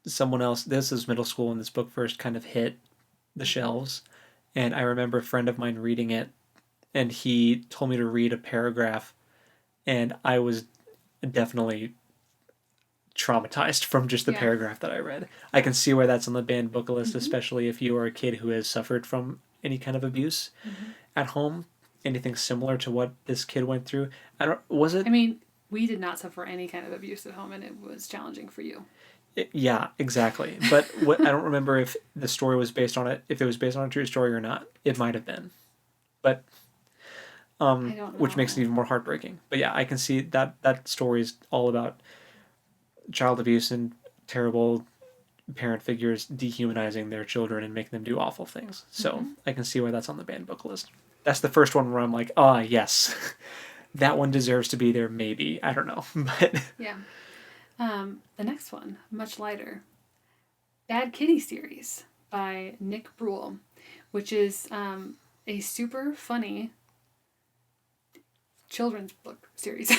someone else. This is middle school when this book first kind of hit the shelves, and I remember a friend of mine reading it, and he told me to read a paragraph, and I was definitely traumatized from just the paragraph that I read. I can see where that's on the banned book list, especially if you are a kid who has suffered from any kind of abuse at home. Anything similar to what this kid went through. I mean,
we did not suffer any kind of abuse at home, and it was challenging for you.
Yeah, exactly. But I don't remember if the story was based on it, if it was based on a true story or not. It might have been. But
I don't know.
Which makes it even more heartbreaking. But yeah, I can see that story is all about child abuse and terrible parent figures dehumanizing their children and making them do awful things. So I can see why that's on the banned book list. That's the first one where I'm like, yes, that one deserves to be there. Maybe, I don't know, but
yeah. The next one, much lighter, Bad Kitty series by Nick Bruhl, which is a super funny children's book series.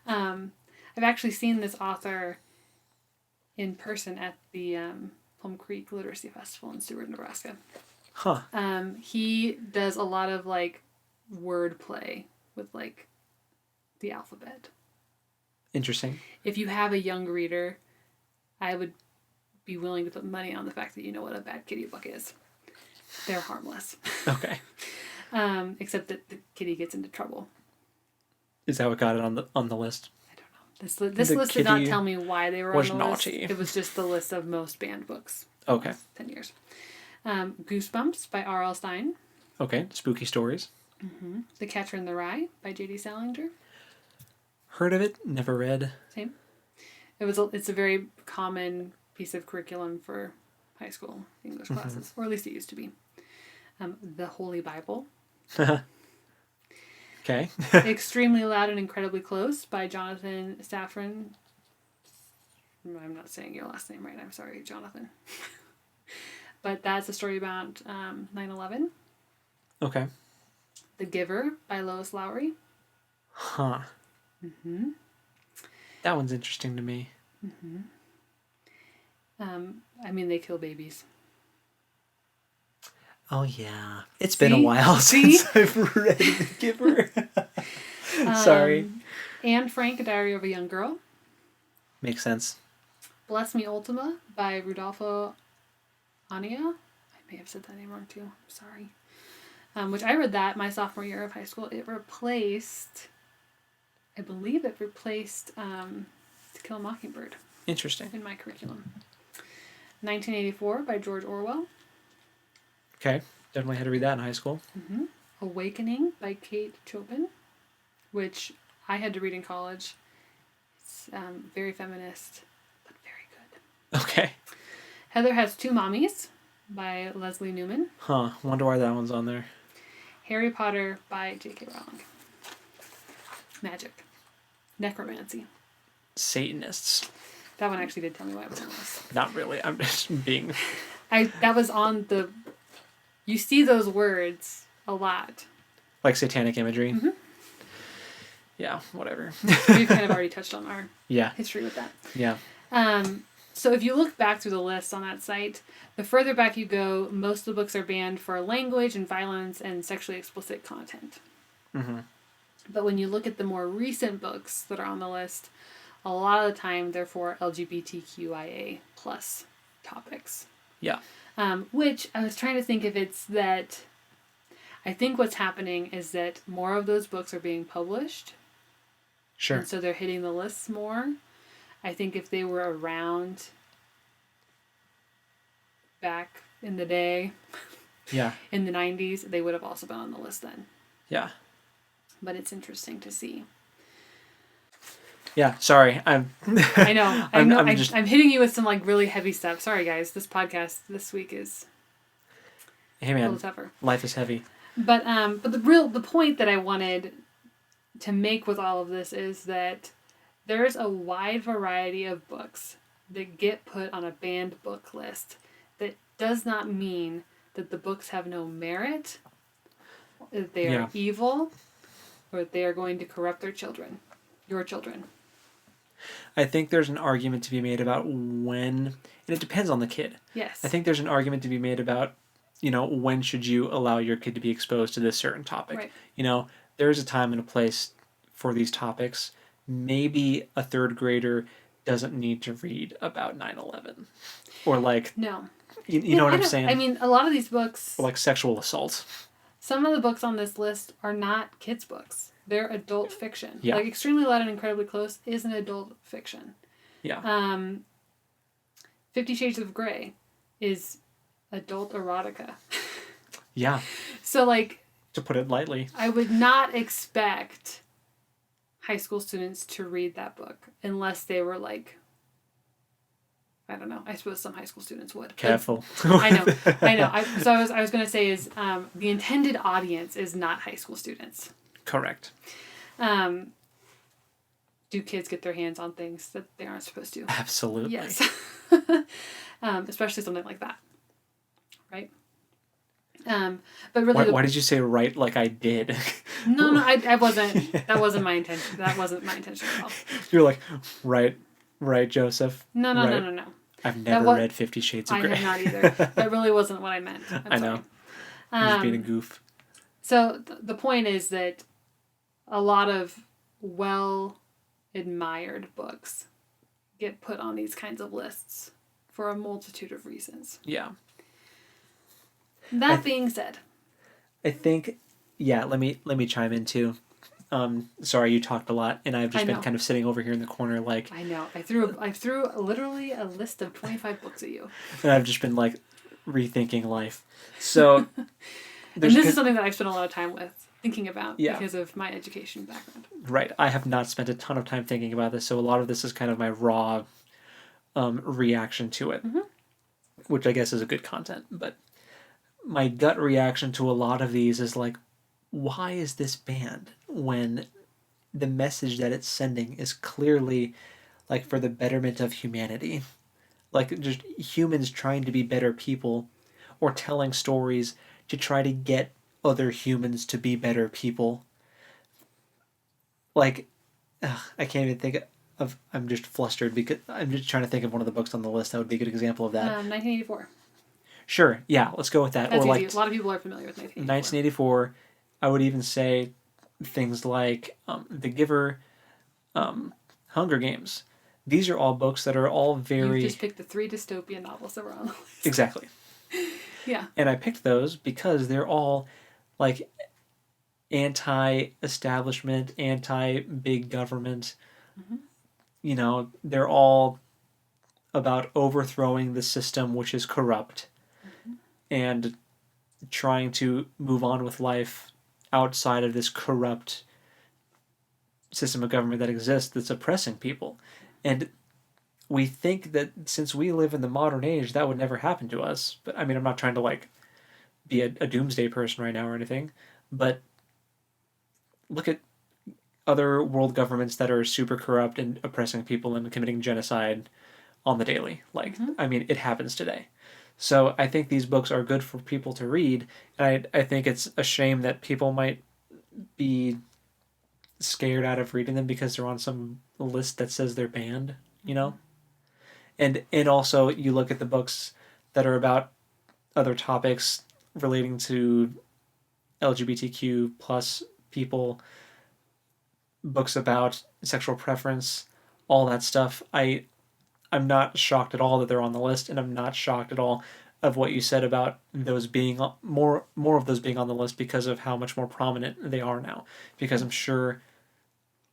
I've actually seen this author in person at the Plum Creek Literacy Festival in Seward, Nebraska.
Huh.
He does a lot of like word play with like the alphabet.
Interesting.
If you have a young reader, I would be willing to put money on the fact that you know what a Bad Kitty book is. They're harmless.
Okay.
Except that the kitty gets into trouble.
Is that what got it on the list?
I don't know. This list did not tell me why they were on the
naughty.
list. It was just the list of most banned books.
Okay.
10 years. Goosebumps by R.L. Stine.
Okay. Spooky stories.
The Catcher in the Rye by J.D. Salinger.
Heard of it, never read.
Same. It's a very common piece of curriculum for high school English classes, or at least it used to be. The Holy Bible.
Okay.
Extremely Loud and Incredibly Close by Jonathan Safran I'm not saying your last name right. I'm sorry, Jonathan. But that's a story about 9/11.
Okay.
The Giver by Lois Lowry.
Huh.
Mm-hmm.
That one's interesting to me.
Mm-hmm. I mean, they kill babies.
Oh, yeah. It's been a while
See?
since I've read The Giver. Sorry.
Anne Frank, A Diary of a Young Girl.
Makes sense.
Bless Me Ultima by Rudolfo Ania. I may have said that name wrong too. I'm sorry. Which I read that my sophomore year of high school. It replaced, I believe it replaced To Kill a Mockingbird.
Interesting.
In my curriculum. 1984 by George Orwell.
Okay. Definitely had to read that in high school.
Mm-hmm. Awakening by Kate Chopin, which I had to read in college. It's very feminist, but very good.
Okay.
Heather Has Two Mommies by Leslie Newman.
Huh. Wonder why that one's on there.
Harry Potter by J.K. Rowling. Magic. Necromancy.
Satanists.
That one actually did tell me why it was on this.
Not really. I'm just being...
That was on the... You see those words a lot.
Like satanic imagery?
Mm-hmm.
Yeah, whatever.
We've kind of already touched on our history with that.
Yeah.
So if you look back through the list on that site, the further back you go, most of the books are banned for language and violence and sexually explicit content.
Mm-hmm.
But when you look at the more recent books that are on the list, a lot of the time they're for LGBTQIA plus topics.
Yeah.
Which I was trying to think if it's that... I think what's happening is that more of those books are being published.
Sure.
And so they're hitting the lists more. I think if they were around back in the day, in the 90s, they would have also been on the list then.
Yeah.
But it's interesting to see.
Yeah, sorry.
I know. I'm hitting you with some like really heavy stuff. Sorry, guys. This podcast this week is
hey man, a little
tougher.
Life is heavy.
But the point that I wanted to make with all of this is that there's a wide variety of books that get put on a banned book list. That does not mean that the books have no merit, that they are evil, or that they are going to corrupt their children, your children.
I think there's an argument to be made about when, and it depends on the kid.
Yes.
I think there's an argument to be made about, when should you allow your kid to be exposed to this certain topic. Right. There's a time and a place for these topics. Maybe a third grader doesn't need to read about 9/11. Or like... No. You know what I'm saying?
I mean, a lot of these books...
Or like sexual assault.
Some of the books on this list are not kids' books. They're adult fiction.
Yeah.
Like Extremely Loud and Incredibly Close is an adult fiction.
Yeah.
50 Shades of Grey is adult erotica.
Yeah.
So like...
To put it lightly.
I would not expect high school students to read that book unless they were like... I don't know. I suppose some high school students would.
Careful.
I know. I was going to say is the intended audience is not high school students.
Correct.
Do kids get their hands on things that they aren't supposed to?
Absolutely.
Yes. Especially something like that. Right? But really...
Why did you say right like I did?
No, I wasn't. That wasn't my intention. That wasn't my intention at all.
You're like, right, Joseph?
No.
I've never read 50 Shades of Grey.
I have not either. That really wasn't what I meant.
I know. I'm just being a goof.
So the point is that a lot of well-admired books get put on these kinds of lists for a multitude of reasons.
Yeah.
That being said,
I think, let me chime in too. Sorry, you talked a lot, and I've just been kind of sitting over here in the corner like...
I know. I threw literally a list of 25 books at you.
And I've just been like rethinking life. So...
and this is something that I've spent a lot of time with, thinking about because of my education background.
Right. I have not spent a ton of time thinking about this, so a lot of this is kind of my raw reaction to it, which I guess is a good content. But my gut reaction to a lot of these is like, why is this banned when the message that it's sending is clearly like for the betterment of humanity. Like just humans trying to be better people or telling stories to try to get other humans to be better people. Like, I can't even think of. I'm just flustered because I'm just trying to think of one of the books on the list that would be a good example of that.
1984.
Sure, yeah, let's go with that.
That's
Or
easy.
like
A lot of people are familiar with 1984.
1984. I would even say things like The Giver, Hunger Games. These are all books that are all
You've
very
just picked the 3 dystopian novels that were on the list.
exactly.
Yeah.
And I picked those because they're all like anti-establishment, anti-big government.
Mm-hmm.
You know, they're all about overthrowing the system which is corrupt
Mm-hmm.
and trying to move on with life outside of this corrupt system of government that exists that's oppressing people. And we think that since we live in the modern age, that would never happen to us. But I mean, I'm not trying to like be a doomsday person right now or anything, but look at other world governments that are super corrupt and oppressing people and committing genocide on the daily. Like,
Mm-hmm.
I mean, it happens today. So I think these books are good for people to read. And I think it's a shame that people might be scared out of reading them because they're on some list that says they're banned, you know? And also you look at the books that are about other topics relating to LGBTQ plus people, books about sexual preference, all that stuff. I'm not shocked at all that they're on the list, and I'm not shocked at all of what you said about those being more of those being on the list because of how much more prominent they are now. Because I'm sure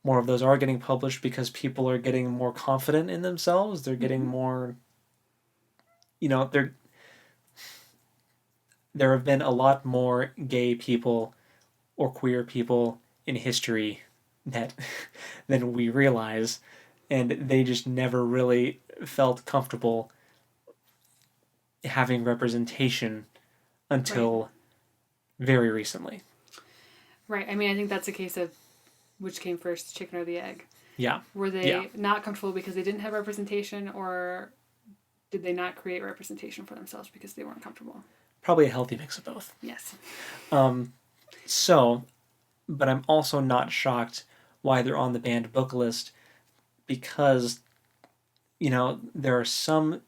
more of those are getting published because people are getting more confident in themselves. They're getting more, you know, there have been a lot more gay people or queer people in history that than we realize, and they just never really felt comfortable having representation until
Right.
very recently.
Right. I mean, I think that's a case of which came first, the chicken or the egg.
Yeah.
Were they
Yeah.
not comfortable because they didn't have representation, or did they not create representation for themselves because they weren't comfortable?
Probably a healthy mix of both.
Yes.
So, but I'm also not shocked why they're on the banned book list because, you know, there are some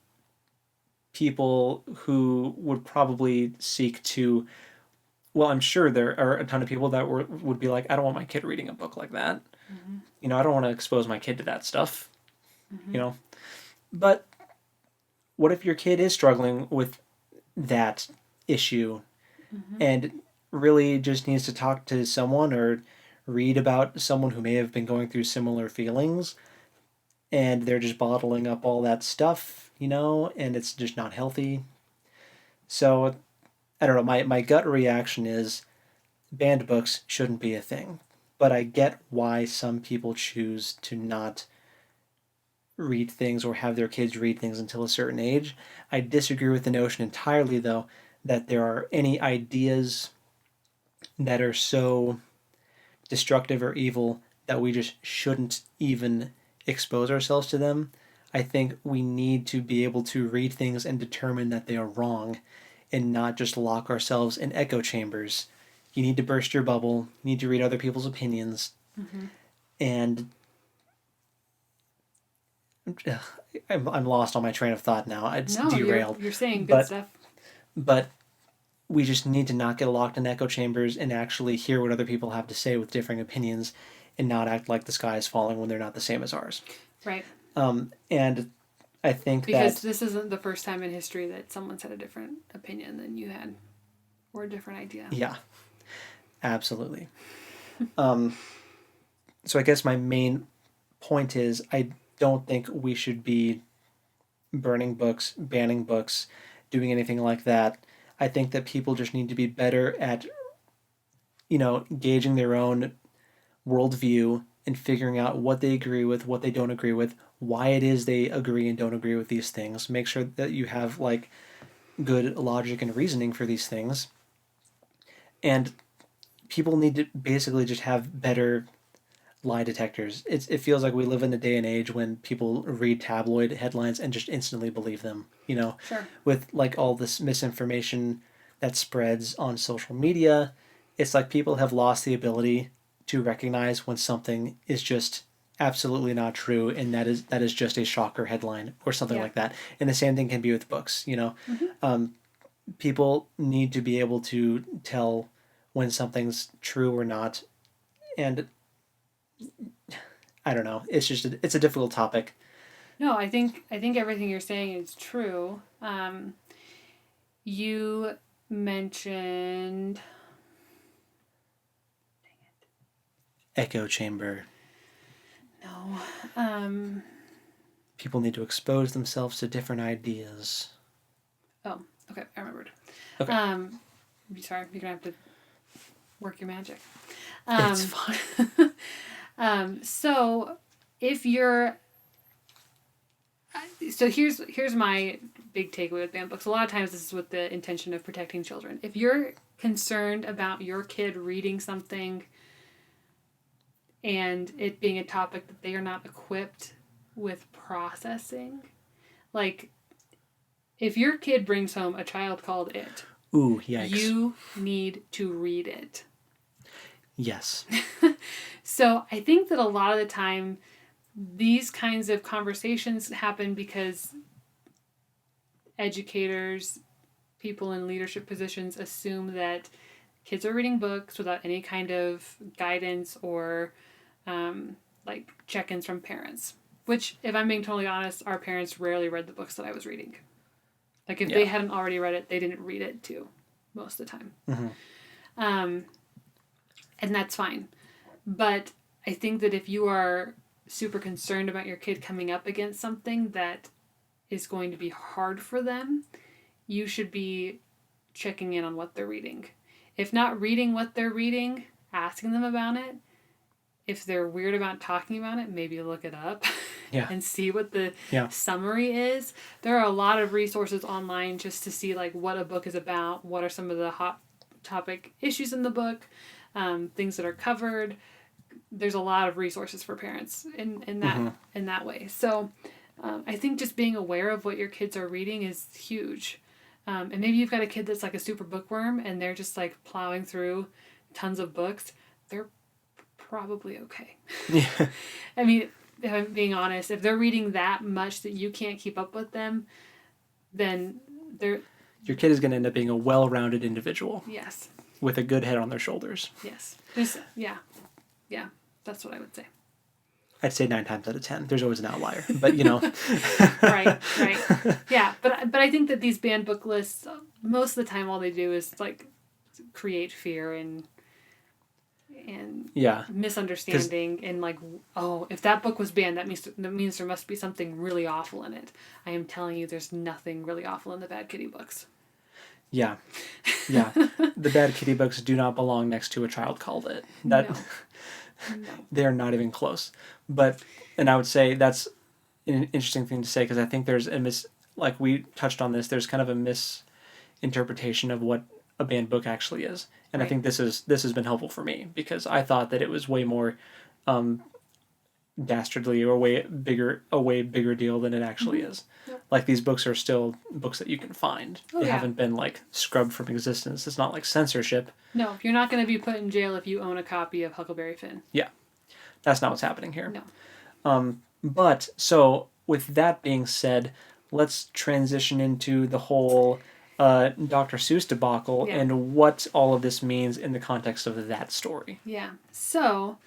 people who would probably seek to. Well, I'm sure there are a ton of people that would be like, I don't want my kid reading a book like that.
Mm-hmm.
You know, I don't want to expose my kid to that stuff.
Mm-hmm.
You know, but what if your kid is struggling with that issue
Mm-hmm.
and really just needs to talk to someone or read about someone who may have been going through similar feelings and they're just bottling up all that stuff, you know, and it's just not healthy. So, I don't know, my gut reaction is banned books shouldn't be a thing. But I get why some people choose to not read things or have their kids read things until a certain age. I disagree with the notion entirely, though, that there are any ideas that are so destructive or evil that we just shouldn't even expose ourselves to them. I think we need to be able to read things and determine that they are wrong and not just lock ourselves in echo chambers. You need to burst your bubble, you need to read other people's opinions,
Mm-hmm.
and I'm lost on my train of thought now. It's
No,
derailed.
you're saying good
But
stuff.
but we just need to not get locked in echo chambers and actually hear what other people have to say with differing opinions and not act like the sky is falling when they're not the same as ours.
Right.
And I think
Because
that
this isn't the first time in history that someone's had a different opinion than you had, or a different idea.
yeah, absolutely. So I guess my main point is I don't think we should be burning books, banning books, doing anything like that. I think that people just need to be better at, you know, gauging their own worldview and figuring out what they agree with, what they don't agree with, why it is they agree and don't agree with these things. Make sure that you have like good logic and reasoning for these things. And people need to basically just have better lie detectors. It feels like we live in a day and age when people read tabloid headlines and just instantly believe them.
Sure.
With like all this misinformation that spreads on social media, it's like people have lost the ability to recognize when something is just absolutely not true, and that is just a shocker headline or something
Yeah.
like that. And the same thing can be with books.
Mm-hmm.
People need to be able to tell when something's true or not, and I don't know. It's a difficult topic.
No, I think everything you're saying is true. You mentioned
Echo chamber.
no. Um,
People need to expose themselves to different ideas.
oh, okay, I remembered.
Okay.
Sorry, you're gonna have to work your magic.
It's fine.
So if you're so here's my big takeaway with banned books. A lot of times this is with the intention of protecting children. If you're concerned about your kid reading something and it being a topic that they are not equipped with processing, like if your kid brings home A Child Called It,
Ooh, yikes.
you need to read it.
Yes.
So I think that a lot of the time these kinds of conversations happen because educators, people in leadership positions assume that kids are reading books without any kind of guidance or like check-ins from parents. Which, if I'm being totally honest, our parents rarely read the books that I was reading. Like if they hadn't already read it, they didn't read it too, most of the time.
Mm-hmm.
And that's fine. But I think that if you are super concerned about your kid coming up against something that is going to be hard for them, you should be checking in on what they're reading. If not reading what they're reading, asking them about it. If they're weird about talking about it, maybe look it up and see what the summary is. There are a lot of resources online just to see like what a book is about, what are some of the hot topic issues in the book, things that are covered. There's a lot of resources for parents in that way. So I think just being aware of what your kids are reading is huge. And maybe you've got a kid that's like a super bookworm and they're just like plowing through tons of books. They're probably okay.
Yeah.
I mean, if I'm being honest, if they're reading that much that you can't keep up with them, then they're...
Your kid is going to end up being a well-rounded individual.
Yes.
With a good head on their shoulders.
Yes. Yeah, that's what I would say.
I'd say 9 times out of 10. There's always an outlier, but
Right. Yeah, but I think that these banned book lists, most of the time, all they do is like create fear and misunderstanding and like, oh, if that book was banned, that means there must be something really awful in it. I am telling you, there's nothing really awful in the Bad Kitty books.
Yeah. The Bad Kitty books do not belong next to A Child Called It. No. They're not even close. And I would say that's an interesting thing to say because I think there's like we touched on this, there's kind of a misinterpretation of what a banned book actually is. And right. I think this has been helpful for me because I thought that it was way more dastardly or a way bigger deal than it actually is. Yep. Like these books are still books that you can find. They haven't been like scrubbed from existence. It's not like censorship.
No, you're not going to be put in jail if you own a copy of Huckleberry Finn.
Yeah. That's not what's happening here.
No.
But so with that being said, let's transition into the whole Dr. Seuss debacle and what all of this means in the context of that story.
Yeah. So,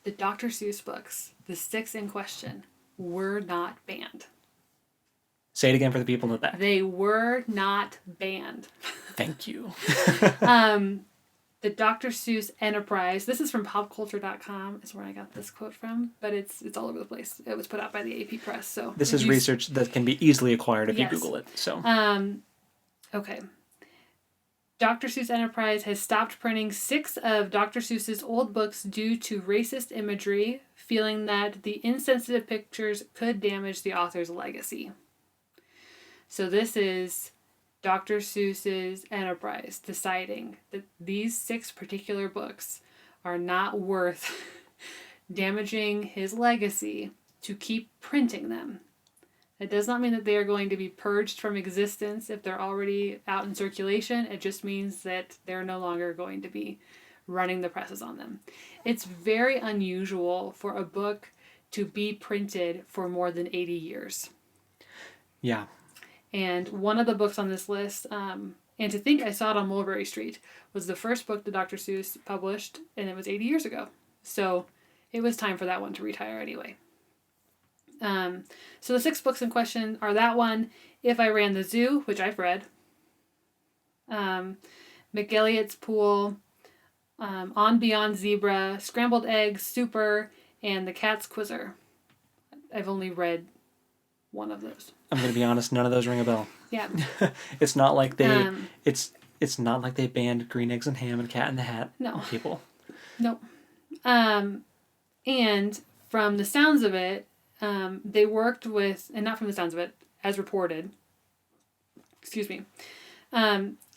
the Dr. Seuss books, the 6 in question, were not banned.
Say it again for the people in the back.
They were not banned.
Thank you.
The Dr. Seuss Enterprise, this is from popculture.com, is where I got this quote from, but it's all over the place. It was put out by the AP Press. So
this is research that can be easily acquired if you Google it. So
okay. Dr. Seuss Enterprise has stopped printing 6 of Dr. Seuss's old books due to racist imagery, feeling that the insensitive pictures could damage the author's legacy. So this is Dr. Seuss's Enterprise deciding that these 6 particular books are not worth damaging his legacy to keep printing them. It does not mean that they are going to be purged from existence if they're already out in circulation. It just means that they're no longer going to be running the presses on them. It's very unusual for a book to be printed for more than 80 years.
Yeah.
And one of the books on this list, and to think I saw it on Mulberry Street, was the first book that Dr. Seuss published, and it was 80 years ago. So it was time for that one to retire anyway. So the 6 books in question are that one, If I Ran the Zoo, which I've read, McElligot's Pool, On Beyond Zebra, Scrambled Eggs, Super, and The Cat's Quizzer. I've only read one of those.
I'm going to be honest, none of those ring a bell.
Yeah.
It's not like they it's not like they banned Green Eggs and Ham and Cat in the Hat.
No.
People.
Nope. And from the sounds of it, they worked with, and not from the sounds of it, as reported,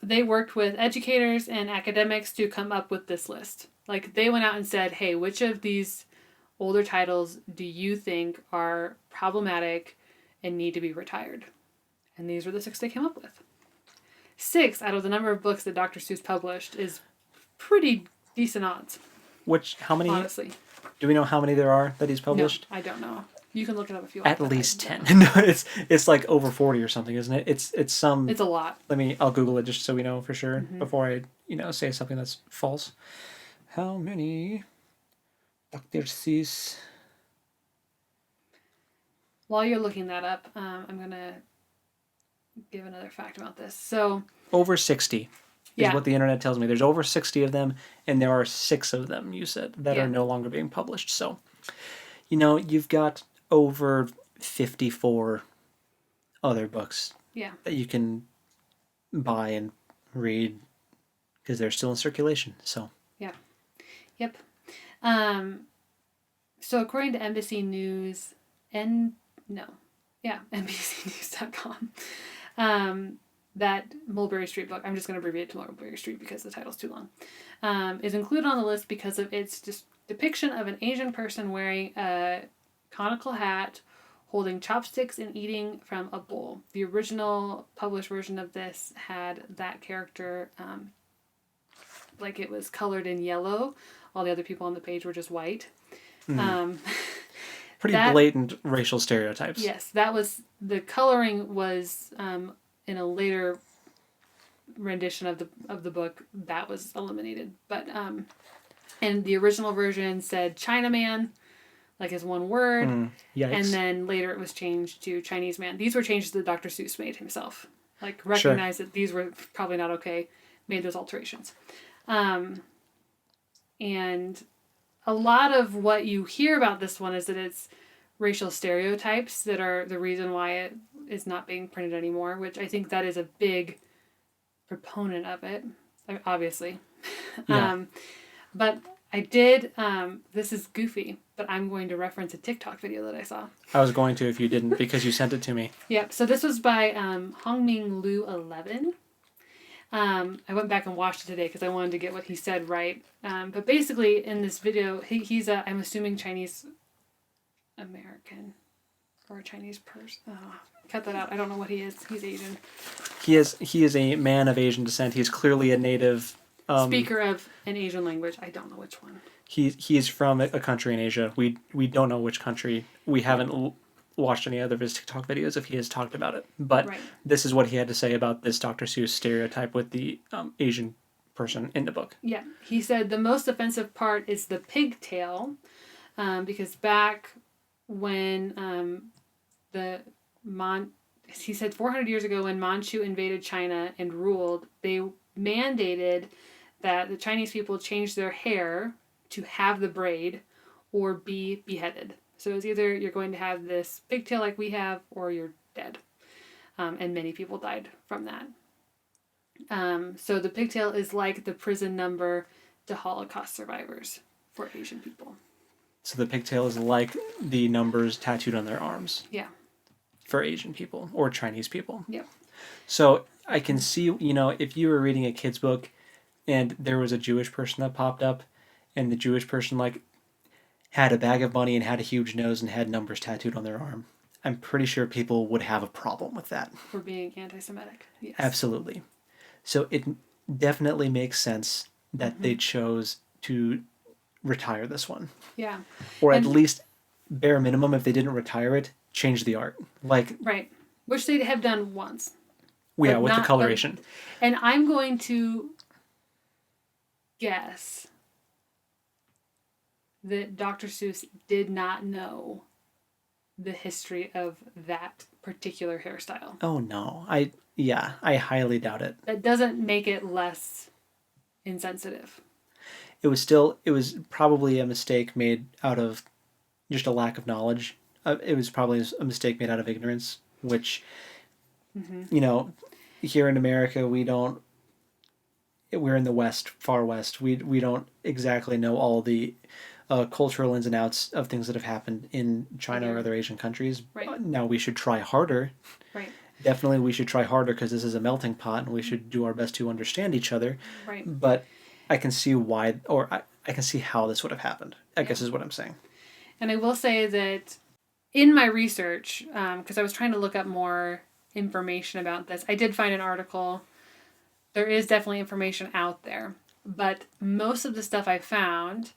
they worked with educators and academics to come up with this list. Like, they went out and said, hey, which of these older titles do you think are problematic and need to be retired? And these were the 6 they came up with. 6 out of the number of books that Dr. Seuss published is pretty decent odds.
How many?
Honestly.
Do we know how many there are that he's published?
No, I don't know. You can look it up if you want.
At least 10. No, it's like over 40 or something, isn't it? It's some.
It's a lot.
I'll Google it just so we know for sure before I say something that's false. How many Dr. Seuss?
While you're looking that up, I'm gonna give another fact about this. So
over 60 is what the internet tells me. There's over 60 of them, and there are 6 of them, you said, that are no longer being published. So, you've got over 54 other books that you can buy and read because they're still in circulation. So
yep. So according to Embassy News, NBCnews.com, that Mulberry Street book, I'm just going to abbreviate it to Mulberry Street because the title's too long, is included on the list because of its just depiction of an Asian person wearing a conical hat, holding chopsticks and eating from a bowl. The original published version of this had that character, like it was colored in yellow. All the other people on the page were just white.
Pretty blatant racial stereotypes.
Yes, the coloring was in a later rendition of the book that was eliminated. But and the original version said Chinaman, like as one word.
Yikes.
And then later it was changed to Chinese man. These were changes that Dr. Seuss made himself. Like, recognized that these were probably not okay, made those alterations. And a lot of what you hear about this one is that it's racial stereotypes that are the reason why it is not being printed anymore, which I think that is a big proponent of it, obviously.
Yeah.
But I did, this is goofy, but I'm going to reference a TikTok video that I saw.
I was going to if you didn't because you sent it to me.
Yep, so this was by Hongming Lu 11. I went back and watched it today because I wanted to get what he said right. But basically, in this video, he's a, I'm assuming, Chinese American or a Chinese person. Oh, cut that out. I don't know what he is. He's Asian.
He is a man of Asian descent. He's clearly a native
speaker of an Asian language. I don't know which one.
He is from a country in Asia. We don't know which country. We haven't watched any other of his TikTok videos if he has talked about it. But This is what he had to say about this Dr. Seuss stereotype with the Asian person in the book. Yeah.
He said the most offensive part is the pigtail, because back when he said 400 years ago when Manchu invaded China and ruled, they mandated that the Chinese people change their hair to have the braid or be beheaded. So it's either you're going to have this pigtail like we have or you're dead. And many people died from that. So the pigtail is like the prison number to Holocaust survivors for Asian people.
So the pigtail is like the numbers tattooed on their arms.
Yeah.
For Asian people or Chinese people.
Yeah.
So I can see, if you were reading a kid's book and there was a Jewish person that popped up and the Jewish person, had a bag of money and had a huge nose and had numbers tattooed on their arm, I'm pretty sure people would have a problem with that.
For being anti-Semitic. Yes.
Absolutely. So it definitely makes sense that they chose to retire this one.
Yeah.
Or at least, bare minimum, if they didn't retire it, change the art. Like,
right. Which they have done once.
Yeah, with the coloration.
And I'm going to guess that Dr. Seuss did not know the history of that particular hairstyle.
Oh no. I highly doubt it.
That doesn't make it less insensitive.
It was probably a mistake made out of just a lack of knowledge. It was probably a mistake made out of ignorance, which, here in America, we're in the West, far West. We don't exactly know all the cultural ins and outs of things that have happened in China or other Asian countries.
Right.
Now we should try harder.
Right.
Definitely we should try harder because this is a melting pot and we should do our best to understand each other.
Right.
But I can see why, or I can see how this would have happened, I guess is what I'm saying.
And I will say that in my research, because I was trying to look up more information about this, I did find an article. There is definitely information out there. But most of the stuff I found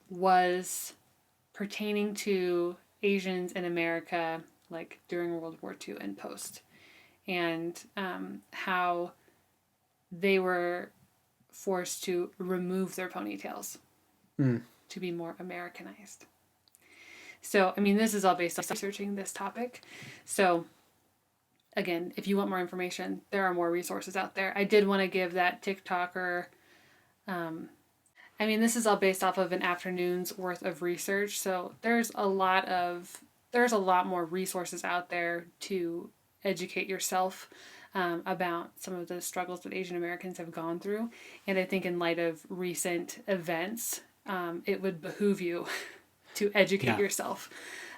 was pertaining to Asians in America, like during World War II and post, and how they were forced to remove their ponytails to be more Americanized. So, I mean, this is all based on researching this topic. So, again, if you want more information, there are more resources out there. I did want to give that TikToker... this is all based off of an afternoon's worth of research, so there's a lot more resources out there to educate yourself about some of the struggles that Asian Americans have gone through. And I think in light of recent events, it would behoove you to educate yourself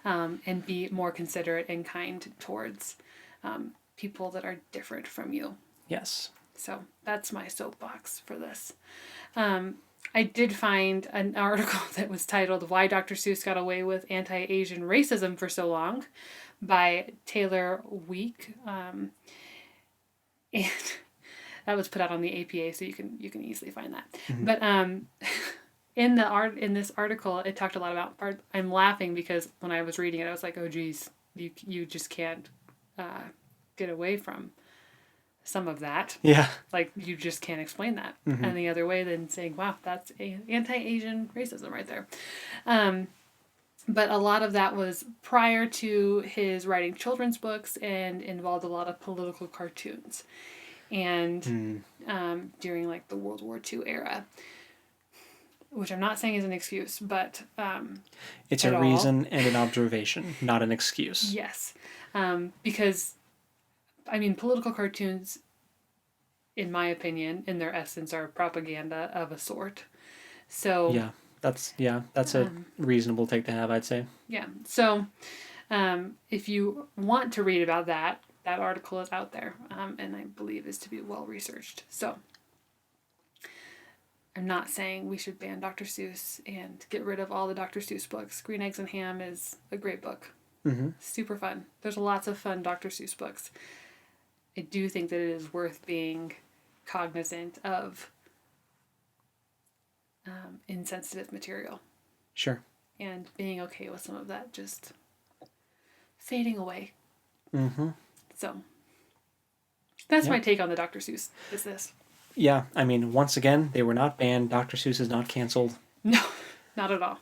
and be more considerate and kind towards people that are different from you.
Yes.
So that's my soapbox for this. I did find an article that was titled "Why Dr. Seuss Got Away with Anti-Asian Racism for So Long" by Taylor Week. And that was put out on the APA, so you can easily find that. Mm-hmm. But in this article, it talked a lot about. I'm laughing because when I was reading it, I was like, "Oh, geez, you just can't get away from some of that."
Yeah.
Like, you just can't explain that any other way than saying, "Wow, that's anti-Asian racism right there." But a lot of that was prior to his writing children's books and involved a lot of political cartoons. And during, like, the World War II era. Which I'm not saying is an excuse, but...
it's a reason and an observation, not an excuse.
Yes. Because, political cartoons, in my opinion, in their essence, are propaganda of a sort. So...
Yeah, that's a reasonable take to have, I'd say.
Yeah. So, if you want to read about that article is out there, and I believe is to be well researched. So, I'm not saying we should ban Dr. Seuss and get rid of all the Dr. Seuss books. Green Eggs and Ham is a great book. Mm-hmm. Super fun. There's lots of fun Dr. Seuss books. I do think that it is worth being cognizant of insensitive material.
Sure.
And being okay with some of that just fading away.
Mm-hmm.
So, that's my take on the Dr. Seuss business.
Yeah, once again, they were not banned. Dr. Seuss is not canceled.
No, not at all.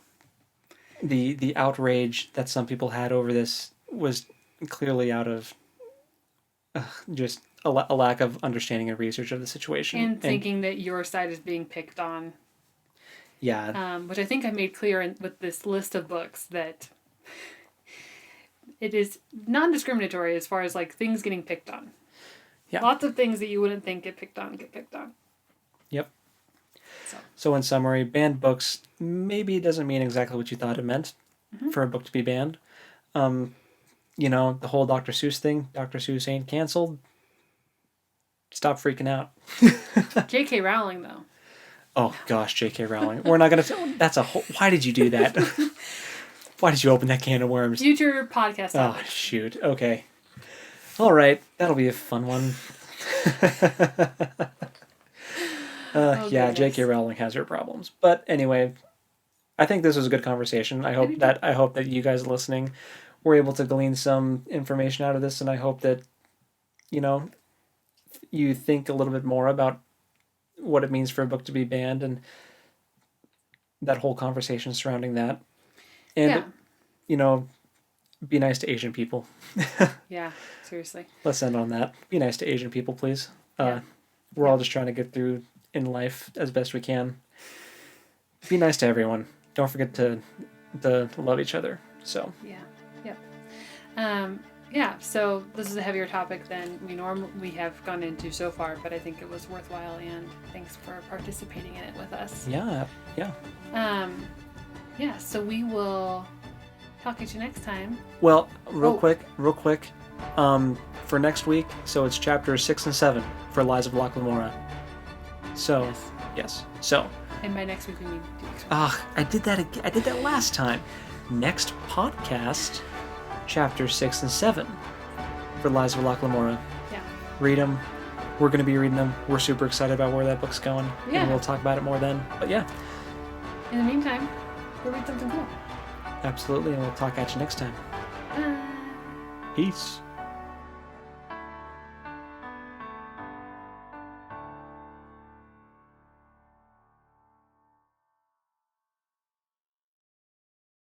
The outrage that some people had over this was clearly out of just a lack of understanding and research of the situation.
And thinking that your side is being picked on.
Yeah.
Which I think I made clear with this list of books that it is non-discriminatory as far as, like, things getting picked on. Yeah. Lots of things that you wouldn't think get picked on.
Yep. So in summary, banned books maybe doesn't mean exactly what you thought it meant for a book to be banned. The whole Dr. Seuss thing, Dr. Seuss ain't canceled. Stop freaking out.
J.K. Rowling, though.
Oh gosh, J.K. Rowling. We're not gonna. That's a whole. Why did you do that? Why did you open that can of worms?
Future podcast
Oh
topics.
shoot. Okay. All right. That'll be a fun one. Yeah,
goodness.
J.K. Rowling has her problems, but anyway, I think this was a good conversation. I hope that you guys listening were able to glean some information out of this, and I hope that you think a little bit more about what it means for a book to be banned and that whole conversation surrounding that. And be nice to Asian people.
Yeah, seriously.
Let's end on that. Be nice to Asian people, please. We're all just trying to get through in life as best we can. Be nice to everyone. Don't forget to love each other. So
so this is a heavier topic than we have gone into so far, but I think it was worthwhile, and thanks for participating in it with us. So we will talk to you next time.
Well, real quick, for next week, so it's chapters 6 and 7 for Lies of Locke Lamora. So yes. So
and by next week we mean
I did that again. I did that last time. Next podcast, chapter 6 and 7 for Lies of Locke Lamora.
Yeah.
Read them. We're going to be reading them. We're super excited about where that book's going.
Yeah.
And we'll talk about it more then. But yeah.
In the meantime, go read something cool.
Absolutely. And we'll talk at you next time.
Bye.
Peace.